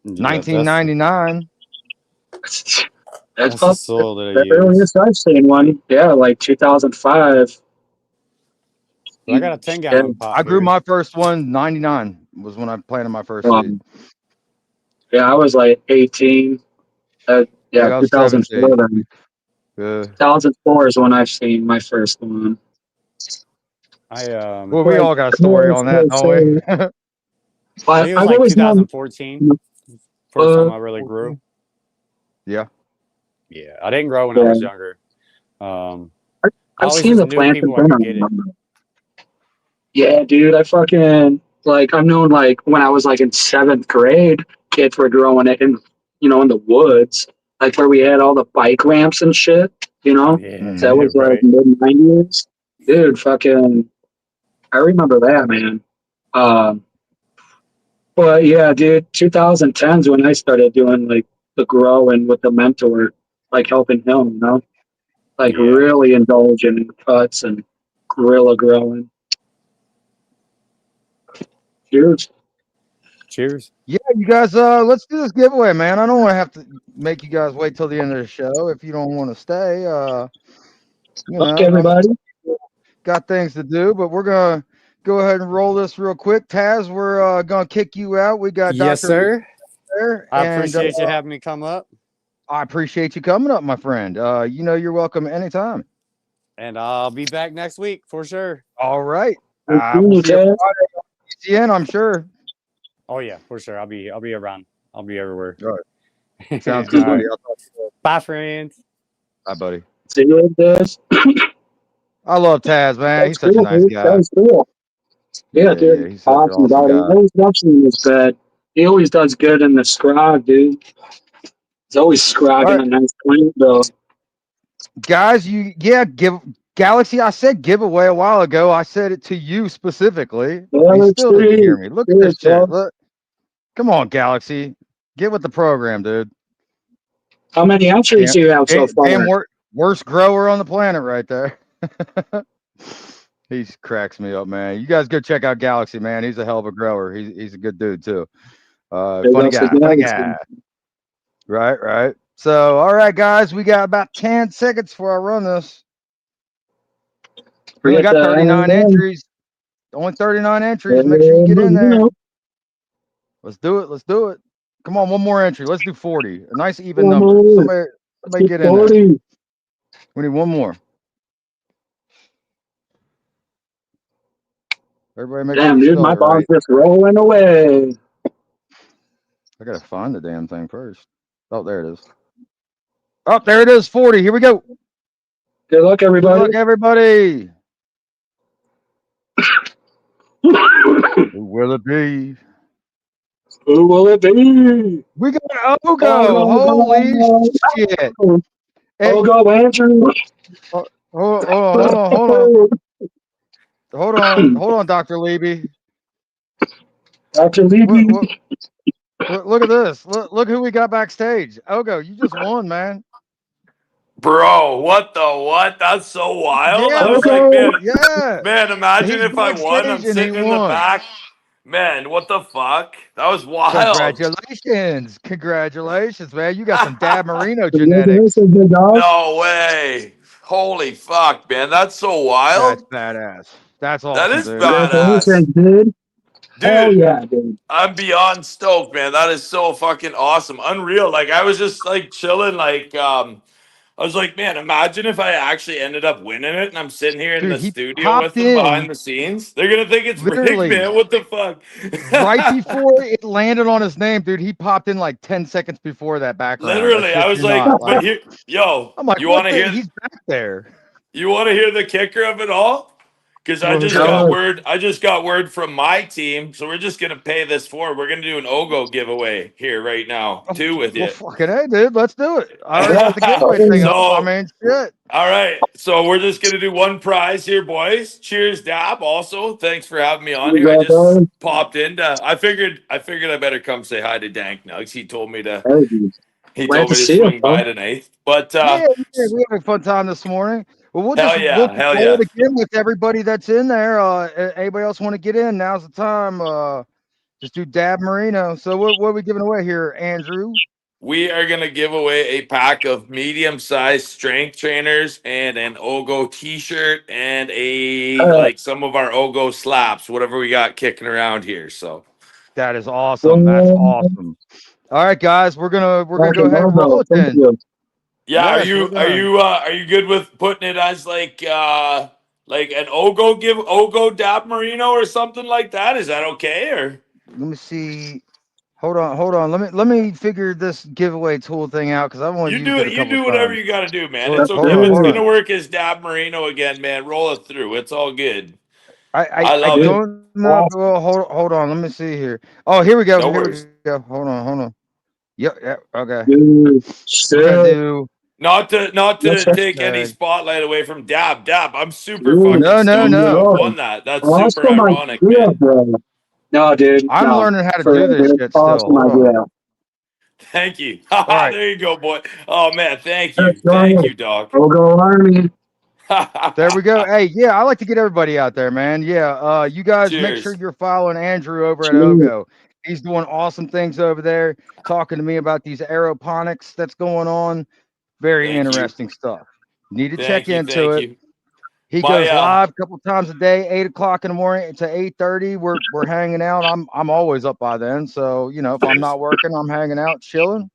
Yeah, 1999. That's the soil that I the earliest I've seen one. Yeah, like 2005. I got a 10-gallon pot. I grew my first one. 99 was when I planted my first seed. Yeah, I was like 18. I was 2004. Then. 2004 is when I've seen my first one. Well, we all got a story on that, don't we? I think it was like 2014. First time I really grew. Yeah. Yeah, I didn't grow when I was younger. I've seen the plant. Yeah, dude, I fucking I've known when I was in 7th grade, kids were growing it in the woods, where we had all the bike ramps and shit. That was mid-90s, dude. Fucking, I remember that, man. But yeah, dude, 2010s when I started doing the growing with the mentor, helping him, really indulging in cuts and guerrilla growing. Cheers. Cheers. Yeah, you guys, let's do this giveaway, man. I don't want to have to make you guys wait till the end of the show if you don't want to stay. Everybody. Got things to do, but we're gonna go ahead and roll this real quick. Taz, we're gonna kick you out. We got yes, Dr. sir. There, I appreciate you having me come up. I appreciate you coming up, my friend. You're welcome anytime. And I'll be back next week for sure. All right. We'll see you Friday, I'm sure. Oh yeah, for sure. I'll be around. I'll be everywhere. All right. Sounds good, buddy. Bye, friends. Bye, buddy. See you later. I love Taz, man. He's such a nice guy. That was cool. Yeah, dude. Yeah, he's such awesome guy. His production is bad. He always does good in the scrog, dude. He's always scrogging a nice clean though. Guys, give Galaxy. I said giveaway a while ago. I said it to you specifically. You still didn't hear me. Look at this shit. Look. Come on, Galaxy. Get with the program, dude. How many entries do you have so far? Damn worst grower on the planet right there. He cracks me up, man. You guys go check out Galaxy, man. He's a hell of a grower. He's a good dude too. Funny guy. Right. So, all right, guys, we got about 10 seconds before I run this. We only got 39 entries. Only 39 entries. Make sure you get in there. Let's do it. Come on, one more entry. Let's do 40. A nice even number. Somebody get in there. We need one more. Everybody make damn, dude, my ball's just rolling away. I gotta find the damn thing first. Oh, there it is. Oh, there it is. 40. Here we go. Good luck, everybody. Good luck, everybody. Who will it be? Who will it be? We got Ogo. Holy shit. Ogo Andrew. Hold on, Dr. Leby. Dr. Leby. Look at this. Look who we got backstage. Ogo, you just won, man. Bro, what the what? That's so wild. Yeah, I was like, man, imagine He's if I won. I'm sitting in the back. Man, what the fuck? That was wild. Congratulations, man. You got some Dab Marino genetics. No way. Holy fuck, man. That's so wild. That's badass. That's awesome. That is badass. Dude. Dude, yeah, dude. I'm beyond stoked, man. That is so fucking awesome. Unreal. Like I was just like chilling, like I was like, man, imagine if I actually ended up winning it and I'm sitting here in Dude, the he studio with popped them behind in the scenes. They're gonna think it's rigged, literally man. What the fuck? right before it landed on his name, dude. He popped in like 10 seconds before that background. I Literally, I shit was you like, not. but Like, here, yo, I'm like, you what want to the? hear? He's back there. You want to hear the kicker of it all? Because I What's just up? got word. I just got word from my team, so we're just gonna pay this forward. We're gonna do an Ogo giveaway here right now, Oh, too, with well, you. fucking hey, dude. Let's do it. I already set the giveaway thing up. I So, mean, shit. all right. So we're just gonna do one prize here, boys. Cheers, Dab. Also, thanks for having me on here. I just popped in. I figured I better come say hi to DankNugz. He told me to. He Glad told to me to see you, swing by bro. tonight. But Yeah, we had a fun time this morning. Well, hell we'll yeah, just hell roll yeah. it again with everybody that's in there. Anybody else want to get in? Now's the time. Just do Dab Marino. So what are we giving away here, Andrew? We are going to give away a pack of medium-sized strength trainers and an Ogo t-shirt and like some of our Ogo slaps, whatever we got kicking around here. So That is awesome. That's awesome. All right, guys, we're gonna go ahead and roll it Thank then. you. yeah, Yes, we're gonna. are you good with putting it as like an Ogo Dab Marino or something like that? Is that okay or? Let me see. Hold on. Let me figure this giveaway tool thing out because I've only You do used it it. a You couple do whatever times. you got to do, man. Hold It's okay. If it's on. gonna work as Dab Marino again, man, roll it through. It's all good. I I I love it. don't know. Well, hold on. Let me see here. Oh, here we go. No Here worries. we go. Hold on. Yep. Okay. Dude, We're gonna shit. do. Not Yes, to sir. take any spotlight away from Dab. Dab, I'm super Dude, fucking stoked you have no. won that. That's super Awesome ironic, idea, man. bro. No, dude, I'm no. learning how to For do real, this dude. shit still. Awesome Hold on. idea. Thank you. All right. There you go, boy. Oh man, thank That's you. Thank right. you, dog. We'll go Army. There we go. Hey, yeah, I like to get everybody out there, man. Yeah, you guys make sure Cheers. you're following Andrew over at Cheers. Ogo. He's doing awesome things over there, talking to me about these aeroponics that's going on. Very Thank you. interesting stuff. Need to check Thank you. into Thank it. you. He My goes live a couple times a day, 8 o'clock in the morning to 8:30. We're hanging out. I'm always up by then, so if I'm not working, I'm hanging out, chilling.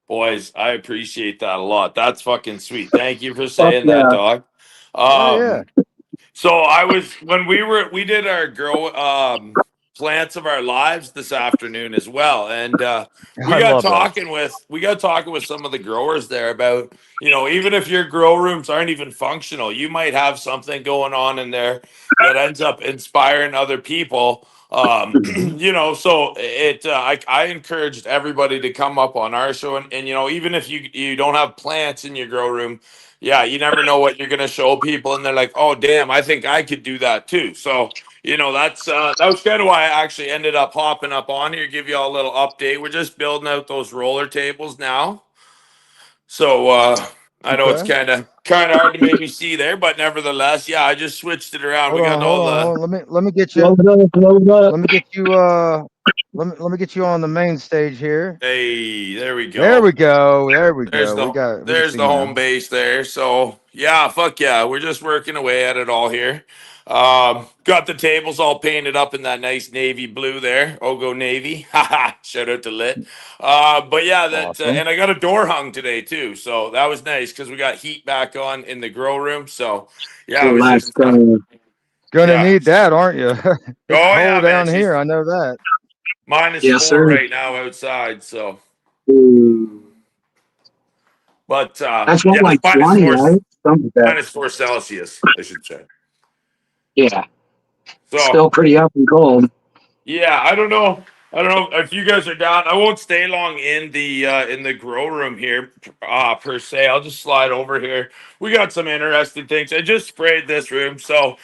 boys, I appreciate that a lot. That's fucking sweet. Thank you for Fuck saying that, yeah. dog. Yeah. So I was when we did our grow plants of our lives this afternoon as well, and I love that. we got talking with some of the growers there about even if your grow rooms aren't even functional, you might have something going on in there that ends up inspiring other people. So I encouraged everybody to come up on our show, and even if you don't have plants in your grow room, yeah, you never know what you're gonna show people, and they're like, "Oh, damn, I think I could do that too." So, that was kind of why I actually ended up hopping up on here, give you all a little update. We're just building out those roller tables now, so I know it's Okay. kind of hard to maybe see there, but nevertheless, yeah, I just switched it around. We Hold got on, hold all on, the hold on. Let me get you. Load up. Let me get you. Let me get you on the main stage here. hey, there we There go. we go. There we There's go. the We can there's see the you now. home base there. So yeah, fuck yeah. We're just working away at it all here. Got the tables all painted up in that nice navy blue there. Ogo Navy. Haha. Shout out to Lit. But yeah, that Awesome. and I got a door hung today too. So that was nice because we got heat back on in the grow room. So yeah, it was Let's just go. Gonna yeah. need that, aren't you? It's Oh yeah, cold man. down She's here. I know that. Yes, -4 sir. right now outside. So Ooh. but That's what, yeah, like minus 20, four right? Something like that. -4 Celsius, I should say. Yeah. So Still pretty up and cold. yeah, I don't know. I don't know if you guys are down. I won't stay long in the grow room here, per se. I'll just slide over here. We got some interesting things. I just sprayed this room, so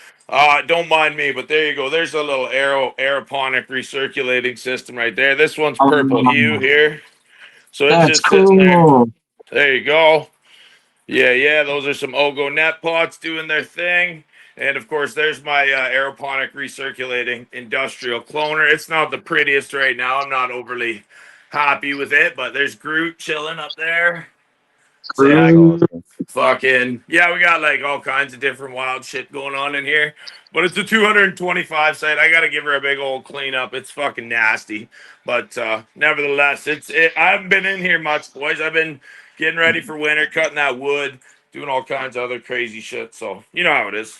don't mind me. But there you go. There's a little aeroponic recirculating system right there. This one's purple hue here, so it's That's just sitting there. cool. There you go. Yeah. Those are some Ogo net pots doing their thing. And of course, there's my aeroponic recirculating industrial cloner. It's not the prettiest right now. I'm not overly happy with it, but there's Groot chilling up there. That's So Rude. awesome. fucking yeah, we got like all kinds of different wild shit going on in here. But it's a 225 site. I gotta give her a big old cleanup. It's fucking nasty. But nevertheless, I haven't been in here much, boys. I've been getting ready for winter, cutting that wood, doing all kinds of other crazy shit. So you know how it is.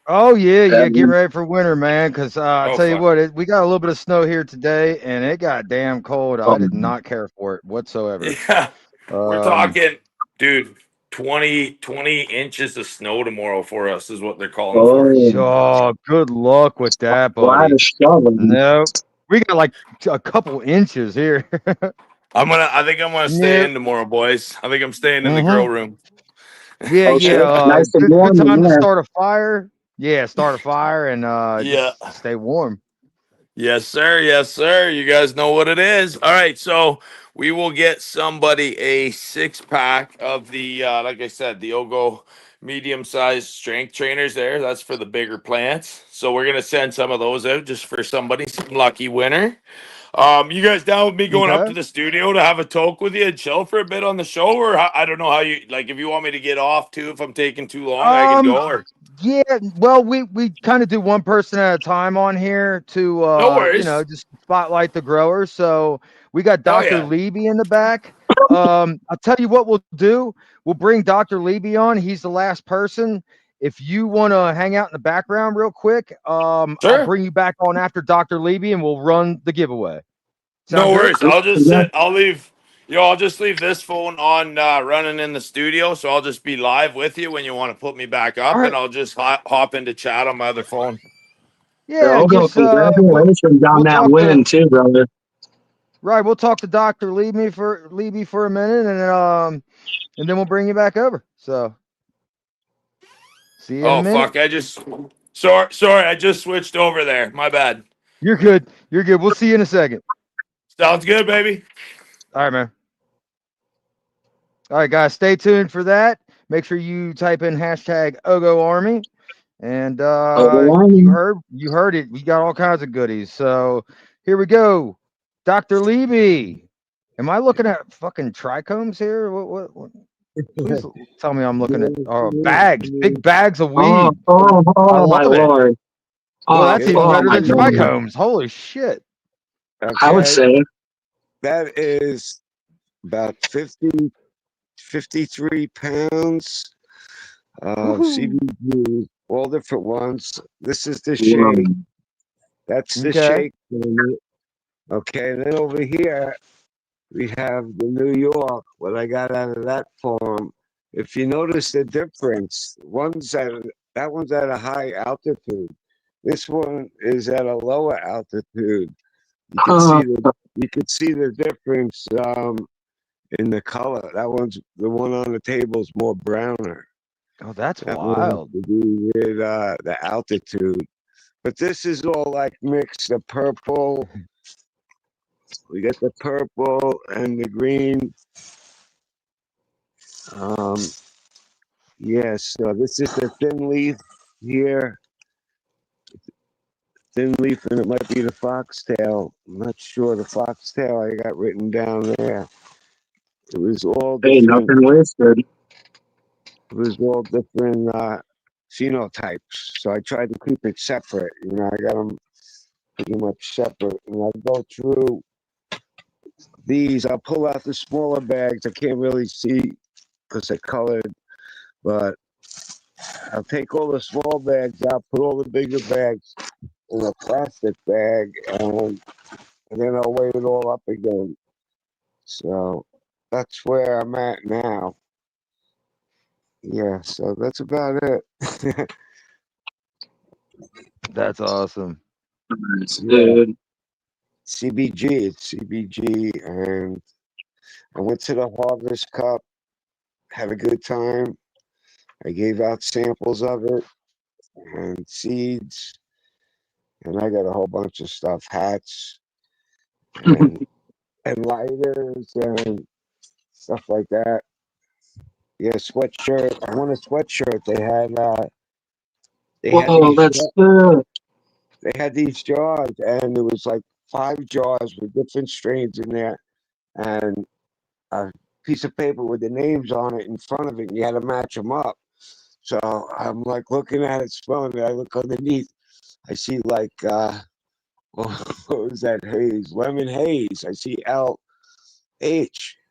Oh yeah, Yeah, get ready for winter, man. Because I Oh tell you fuck. what, we got a little bit of snow here today, and it got damn cold. I did not care for it whatsoever. Yeah, we're Um, talking, dude. 20 inches of snow tomorrow for us is what they're calling for. oh, oh, good luck with that, a lot buddy. of shoveling. Nope, we got like a couple inches here. I think I'm gonna stay Nope. in tomorrow, boys. I think I'm staying in the Mm-hmm. grow room. Yeah, Okay, yeah. nice and Good warm in time to there. start a fire. Yeah, start a fire and Yeah. just stay warm. Yes, sir. Yes, sir. You guys know what it is. All right. So we will get somebody a 6-pack of the, like I said, the Ogo medium-sized strength trainers there. That's for the bigger plants. So we're going to send some of those out just for somebody, some lucky winner. You guys down with me going up Okay. to the studio to have a talk with you and chill for a bit on the show? Or I don't know how you, like, if you want me to get off too, if I'm taking too long, I can Um, go. Or yeah, well, we kind of do one person at a time on here to no worries. just spotlight the growers. So we got Oh, Dr. yeah. Levy in the back. I'll tell you what we'll do. We'll bring Dr. Levy on. He's the last person. If you want to hang out in the background real quick, I'll Sure. bring you back on after Dr. Levy and we'll run the giveaway. No Sound good? worries. I'll just sit. I'll leave. I'll just leave this phone on running in the studio, so I'll just be live with you when you want to put me back All up, and right. I'll just hop into chat on my other phone. Yeah, Ogo, just congratulations on we'll that talk to win too, brother. right. We'll talk to Dr. Levy for a minute, and then we'll bring you back over. So see you in a Oh minute. fuck! Sorry. I just switched over there. My bad. You're good. You're good. We'll see you in a second. Sounds good, baby. All right, man. All right, guys, stay tuned for that. Make sure you type in hashtag Ogo Army. And you heard it. We got all kinds of goodies. So here we go. Dr. Levy. Am I looking at fucking trichomes here? What? Please tell me I'm looking at bags, big bags of Oh, weed. I my love it. lord. Well, Oh, that's even oh better my than lord. trichomes. Holy shit. I would Okay, say. that is about 53 pounds of Woohoo. CBD, all different ones. This is the Wow. shake. That's the Okay. shake. Okay, and then over here we have the New York, what I got out of that farm. If you notice the difference, that one's at a high altitude. This one is at a lower altitude. You can see the difference in the color. That one's the one on the table is more browner. Oh, that's That one has wild. to do with the altitude. But this is all like mixed. The purple, we got the purple and the green. Yes, so this is the thin leaf here. Thin leaf, and it might be the foxtail. I'm not sure. The foxtail I got written down there. It was all Hey, different. nothing wasted. It was all different phenotypes. So I tried to keep it separate. I got them pretty much separate. And I go through these. I'll pull out the smaller bags. I can't really see because they're colored, but I'll take all the small bags out, put all the bigger bags in a plastic bag, and then I'll weigh it all up again. So that's where I'm at now. Yeah, so that's about it. That's awesome. Nice, Yeah, dude. it's CBG, and I went to the Harvest Cup, had a good time. I gave out samples of it and seeds, and I got a whole bunch of stuff, hats and lighters and stuff like that. Yeah, sweatshirt. I want a sweatshirt. They had Whoa, these that's good. jars, and there was like 5 jars with different strains in there, and a piece of paper with the names on it in front of it, and you had to match them up. So I'm like looking at it, smelling it. I look underneath. I see like what was that haze? Lemon haze. I see LH.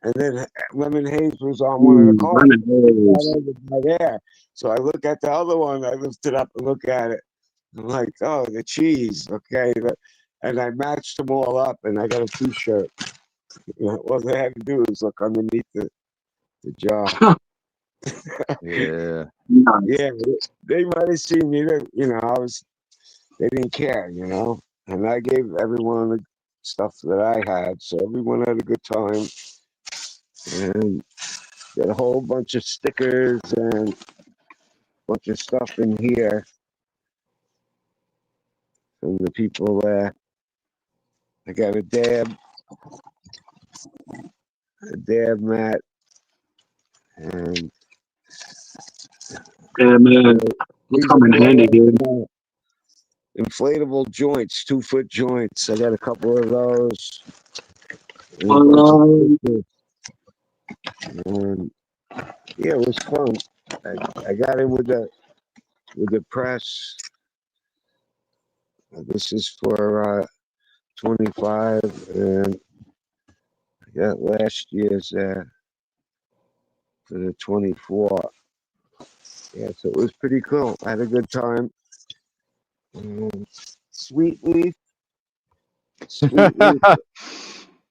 and then lemon haze was on one of the cards. Lemon haze. Right there. So I look at the other one. I lift it up and look at it. I'm like, oh, the cheese. Okay. And I matched them all up, and I got a T-shirt. All they had to do was look underneath the jar. Yeah. Nice. Yeah, they might have seen me. They didn't care, And I gave everyone the stuff that I had, so everyone had a good time. And got a whole bunch of stickers and a bunch of stuff in here from the people there. I got a dab mat, and Yeah, man. Those come in handy, dude. inflatable joints, 2-foot joints. I got a couple of those. And yeah, it was fun. I got in with the press. This is for 25, and I got last year's for the 24. Yeah, so it was pretty cool. I had a good time. Sweet leaf.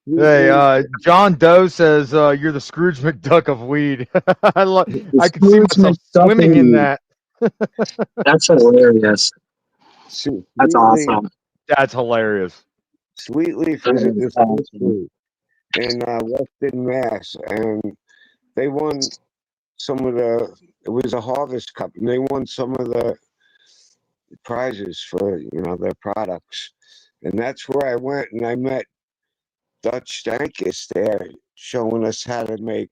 Hey, John Doe says you're the Scrooge McDuck of weed. I could see Scrooge myself McDuck swimming of in weed. that. That's hilarious. That's awesome. That's hilarious. Sweet leaf That is a is awesome. dispensary in Western Mass, and they won some of the. It was a Harvest Cup, and they won some of the prizes for their products, and that's where I went, and I met Dutch.DankNugz there, showing us how to make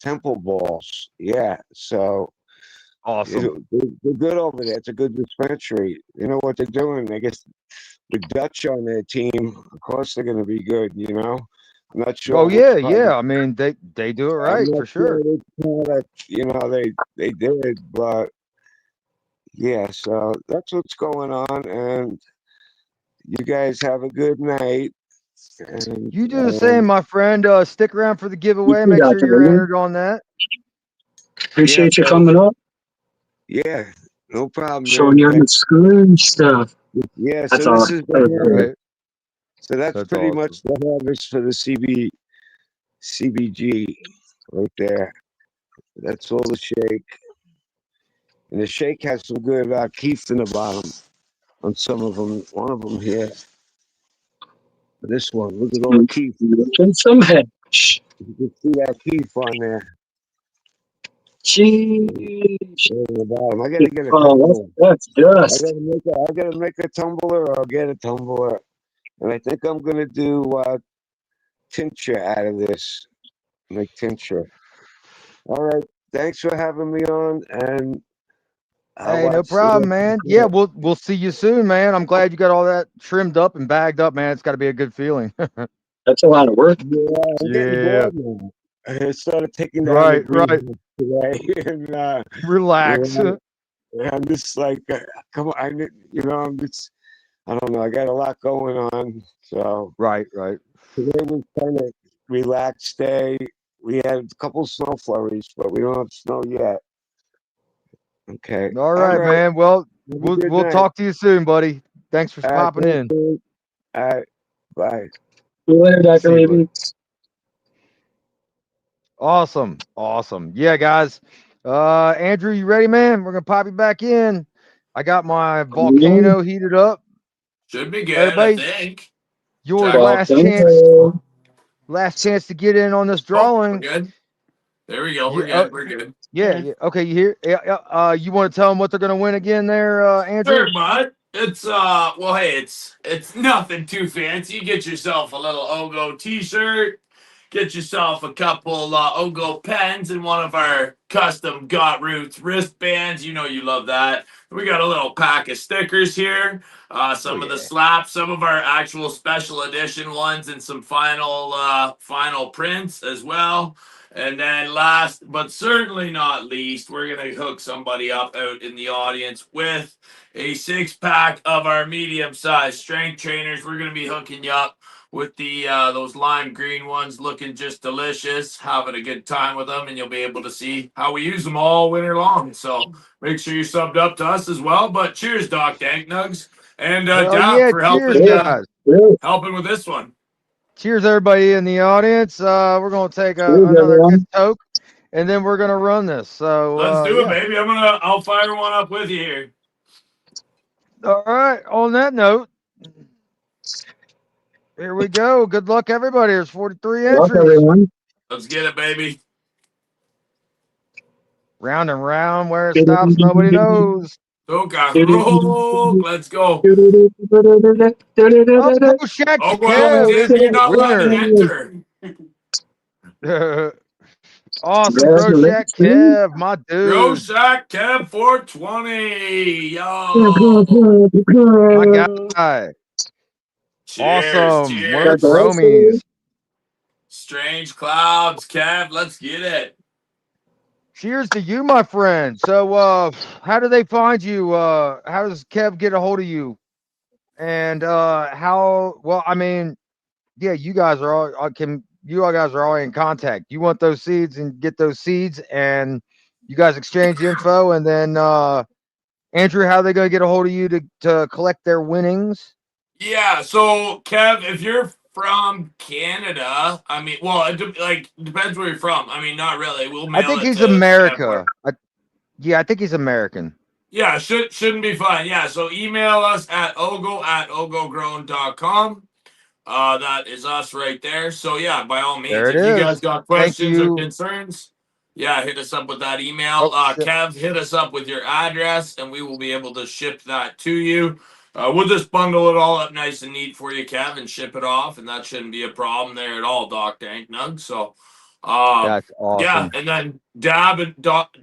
temple balls. Yeah, so Awesome. they're good over there. It's a good dispensary. You know what they're doing. I guess with Dutch on their team, of course they're going to be good. I'm not sure. Oh yeah. I mean, they do it right for sure. They did, but yeah. So that's what's going on, and you guys have a good night. And, You do the same, my friend. Stick around for the giveaway. You too, Make sure Dr. you're Lee. entered on that. Appreciate you coming up, Yeah, no problem. showing you the Scrooge stuff. Yeah, That's so this awesome. is the Right. So that's pretty awesome. much the harvest for the CBG right there. That's all the shake. And the shake has some good keef in the bottom on some of them. One of them here. This one, look at all the keef. Looking some head. You can see that keef on there. Jeez. On the bottom. I gotta get a Oh, tumbler. that's dust. I gotta make a tumbler, or I'll get a tumbler. And I think I'm gonna do tincture out of this. Make tincture. All right. Thanks for having me on, and Hey, no problem, man. Yeah, we'll see you soon, man. I'm glad you got all that trimmed up and bagged up, man. It's got to be a good feeling. That's a lot of work. Yeah, I'm getting bored now. I started taking down Right. today, and Relax. I'm just like, come on, I'm just, I don't know, I got a lot going on, so Right. today was kind of relaxed day. We had a couple snow flurries, but we don't have snow yet. Okay. All right, man. Well, we'll night. talk to you soon, buddy. Thanks for popping in. All right. Bye. See you later, Dr. See you, Levy. Awesome. Yeah, guys. Andrew, you ready, man? We're gonna pop you back in. I got my volcano heated up. Should be good, Everybody, I think. your Check. last chance to get in on this Oh, drawing. we're good. There we go. We're Yeah, good. We're good. Yeah. Okay, you hear? You want to tell them what they're gonna win again, there, Andrew? Sure, bud. It's well, hey, it's nothing too fancy. Get yourself a little Ogo t-shirt. Get yourself a couple Ogo pens and one of our custom Got Roots wristbands. You know you love that. We got a little pack of stickers here. Some of the slaps, some of our actual special edition ones, and some final prints as well. And then last but certainly not least, we're going to hook somebody up out in the audience with a 6-pack of our medium-sized strength trainers. We're going to be hooking you up with the those lime green ones looking just delicious, having a good time with them, and you'll be able to see how we use them all winter long. So make sure you're subbed up to us as well. But cheers, DankNugz, and Hell Dab yeah. for Cheers, helping Cheers. guys. Cheers. helping with this one. Cheers, everybody in the audience. We're going to take Cheers, another good everyone. toke, and then we're going to run this. So, Let's do it, yeah. baby. I'll fire one up with you here. All right. On that note, here we go. Good luck, everybody. There's 43 Good luck, entries. everyone. Let's get it, baby. Round and round, where it stops, nobody knows. Okay, roll. Let's go. Oh, go Shaq Oh, well, Kev is you're the not letting me winner. enter. Awesome, Grow Shack Kev, my Grow dude. Shack Kev 420. Yo. My guy. Cheers. Awesome. We're Cheers. Growmies. Strange Clouds, Kev. Let's get it. Cheers to you, my friend. So, how do they find you? How does Kev get a hold of you? And how? Well, I mean, yeah, you guys are all you all guys are all in contact. You want those seeds and get those seeds, and you guys exchange info, and then Andrew, how are they gonna get a hold of you to collect their winnings? Yeah, so Kev, if you're from Canada, I mean, well, depends where you're from. I mean, not really. We'll I mail think it he's to Kev. America. Yeah, I think he's American. Yeah, shouldn't be fine. Yeah, so email us at ogo@ogogrown.com. That is us right there. So yeah, by all means, There it if you is. guys got Thank questions or you. concerns, yeah, hit us up with that email. Oh, shit. Kev, hit us up with your address, and we will be able to ship that to you. We'll just bundle it all up nice and neat for you, Kev, and ship it off, and that shouldn't be a problem there at all, DankNugz. So, That's yeah, awesome. and then Dab and Doc.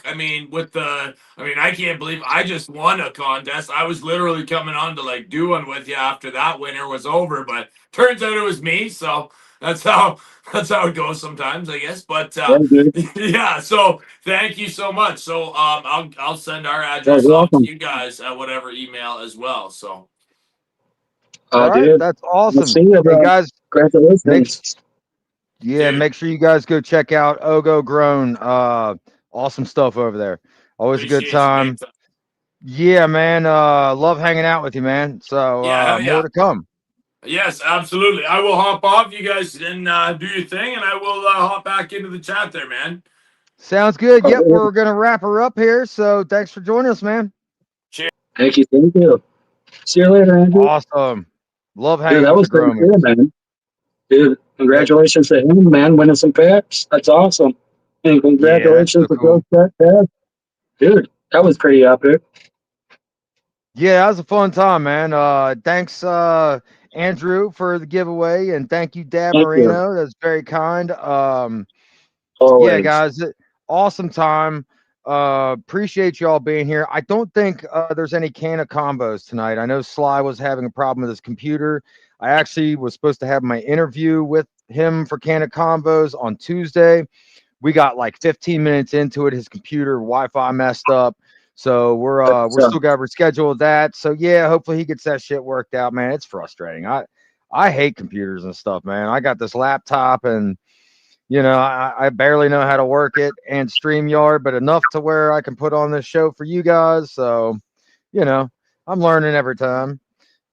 I mean, I can't believe I just won a contest. I was literally coming on to like do one with you after that winter was over, but turns out it was me. So that's how it goes sometimes, I guess. But yeah, so thank you so much. So I'll send our address You're off to welcome. you guys at whatever email as well. So All right, Dude. that's I'll awesome. see you, Hey bro. guys, Congratulations. yeah, dude, make sure you guys go check out Ogo Grown. Awesome stuff over there. Always a good appreciate you, time. big time. Yeah, man. Love hanging out with you, man. So Yeah, hell more yeah. to come. Yes, absolutely. I will hop off. You guys and do your thing, and I will hop back into the chat there, man. Sounds good. Yep, we're gonna wrap her up here. So thanks for joining us, man. Thank you. Thank you. See you later, Andrew. Awesome. Love Dude, hanging that with the was pretty Growmies. cool, man. Dude, congratulations to him, man, winning some packs. That's awesome. And Yeah, that's congratulations so to cool. Joe Pack. Dude, that was pretty epic. Yeah, that was a fun time, man. Thanks, Andrew, for the giveaway, and thank you, Dab Thank you. Marino. That's very kind. Yeah, Always. guys, awesome time. Appreciate y'all being here. I don't think there's any can of combos tonight. I know Sly was having a problem with his computer. I actually was supposed to have my interview with him for can of combos on Tuesday. We got like 15 minutes into it. His computer Wi-Fi messed up. So we're still got to reschedule that. So yeah, hopefully he gets that shit worked out, man. It's frustrating. I hate computers and stuff, man. I got this laptop and I barely know how to work it and StreamYard, but enough to where I can put on this show for you guys. So, I'm learning every time.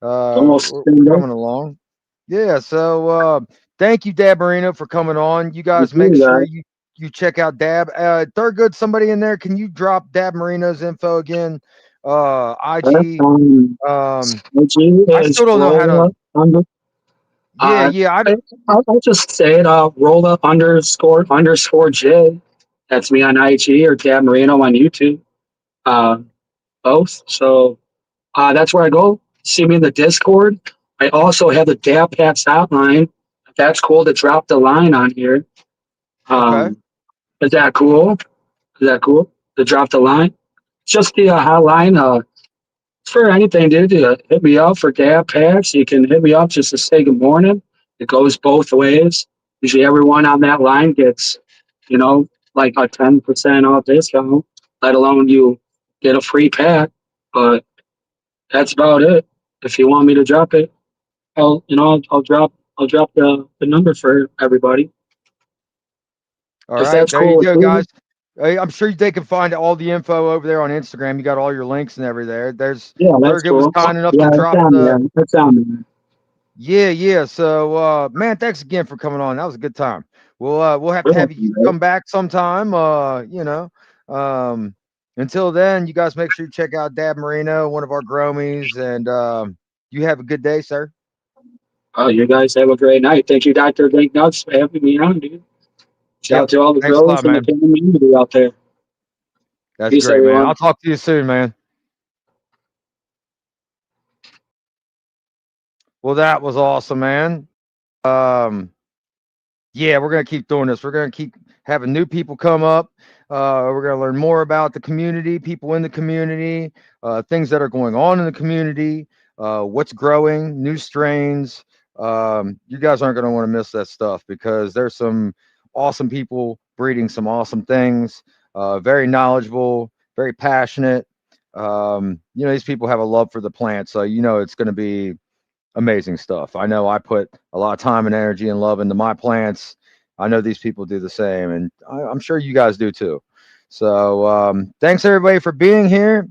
Almost We're coming along. Yeah. So thank you, Dab Marino, for coming on. You guys make sure you check out Dab. Thurgood, somebody in there, can you drop Dab Marino's info again? IG. I still don't know how to. Yeah. I'll just say it. Roll up __ J. That's me on IG or Dab Marino on YouTube. Both. So that's where I go. See me in the Discord. I also have the Dab Packs hotline. That's cool to drop the line on here. Okay. Is that cool? Is that cool to drop the line? Just the hotline. For anything, dude, hit me up for Dab Packs. You can hit me up just to say good morning. It goes both ways. Usually everyone on that line gets, like a 10% off discount, let alone you get a free pack. But that's about it. If you want me to drop it. I'll drop the number for everybody. All If right, that's there you cool with go, you. guys. Hey, I'm sure they can find all the info over there on Instagram. You got all your links and everything there. There's Yeah, that's Thurgood was cool. kind enough to Yeah, it's drop on there. the It's on there. yeah. So man, thanks again for coming on. That was a good time. We'll have to You're have welcome, you bro. come back sometime. Until then, you guys make sure you check out Dab Marino, one of our Growmies, and you have a good day, sir. Oh, you guys have a great night. Thank you, Dr.DankNugz, for having me on, dude. Shout out Yep. to all the Thanks a growers lot, and the man. community out there. That's Peace, great, man. I'll everyone. talk to you soon, man. Well, that was awesome, man. Yeah, we're gonna keep doing this. We're gonna keep having new people come up. We're gonna learn more about the community, people in the community, things that are going on in the community, what's growing, new strains. You guys aren't gonna want to miss that stuff because there's some awesome people breeding some awesome things. Very knowledgeable, very passionate. These people have a love for the plant, so it's gonna be amazing stuff. I know I put a lot of time and energy and love into my plants. I know these people do the same, and I'm sure you guys do too. So thanks everybody for being here.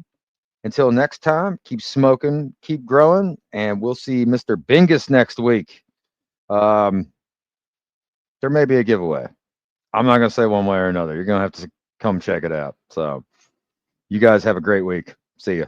Until next time, keep smoking, keep growing, and we'll see Mr. Bingus next week. There may be a giveaway. I'm not going to say one way or another. You're going to have to come check it out. So you guys have a great week. See ya.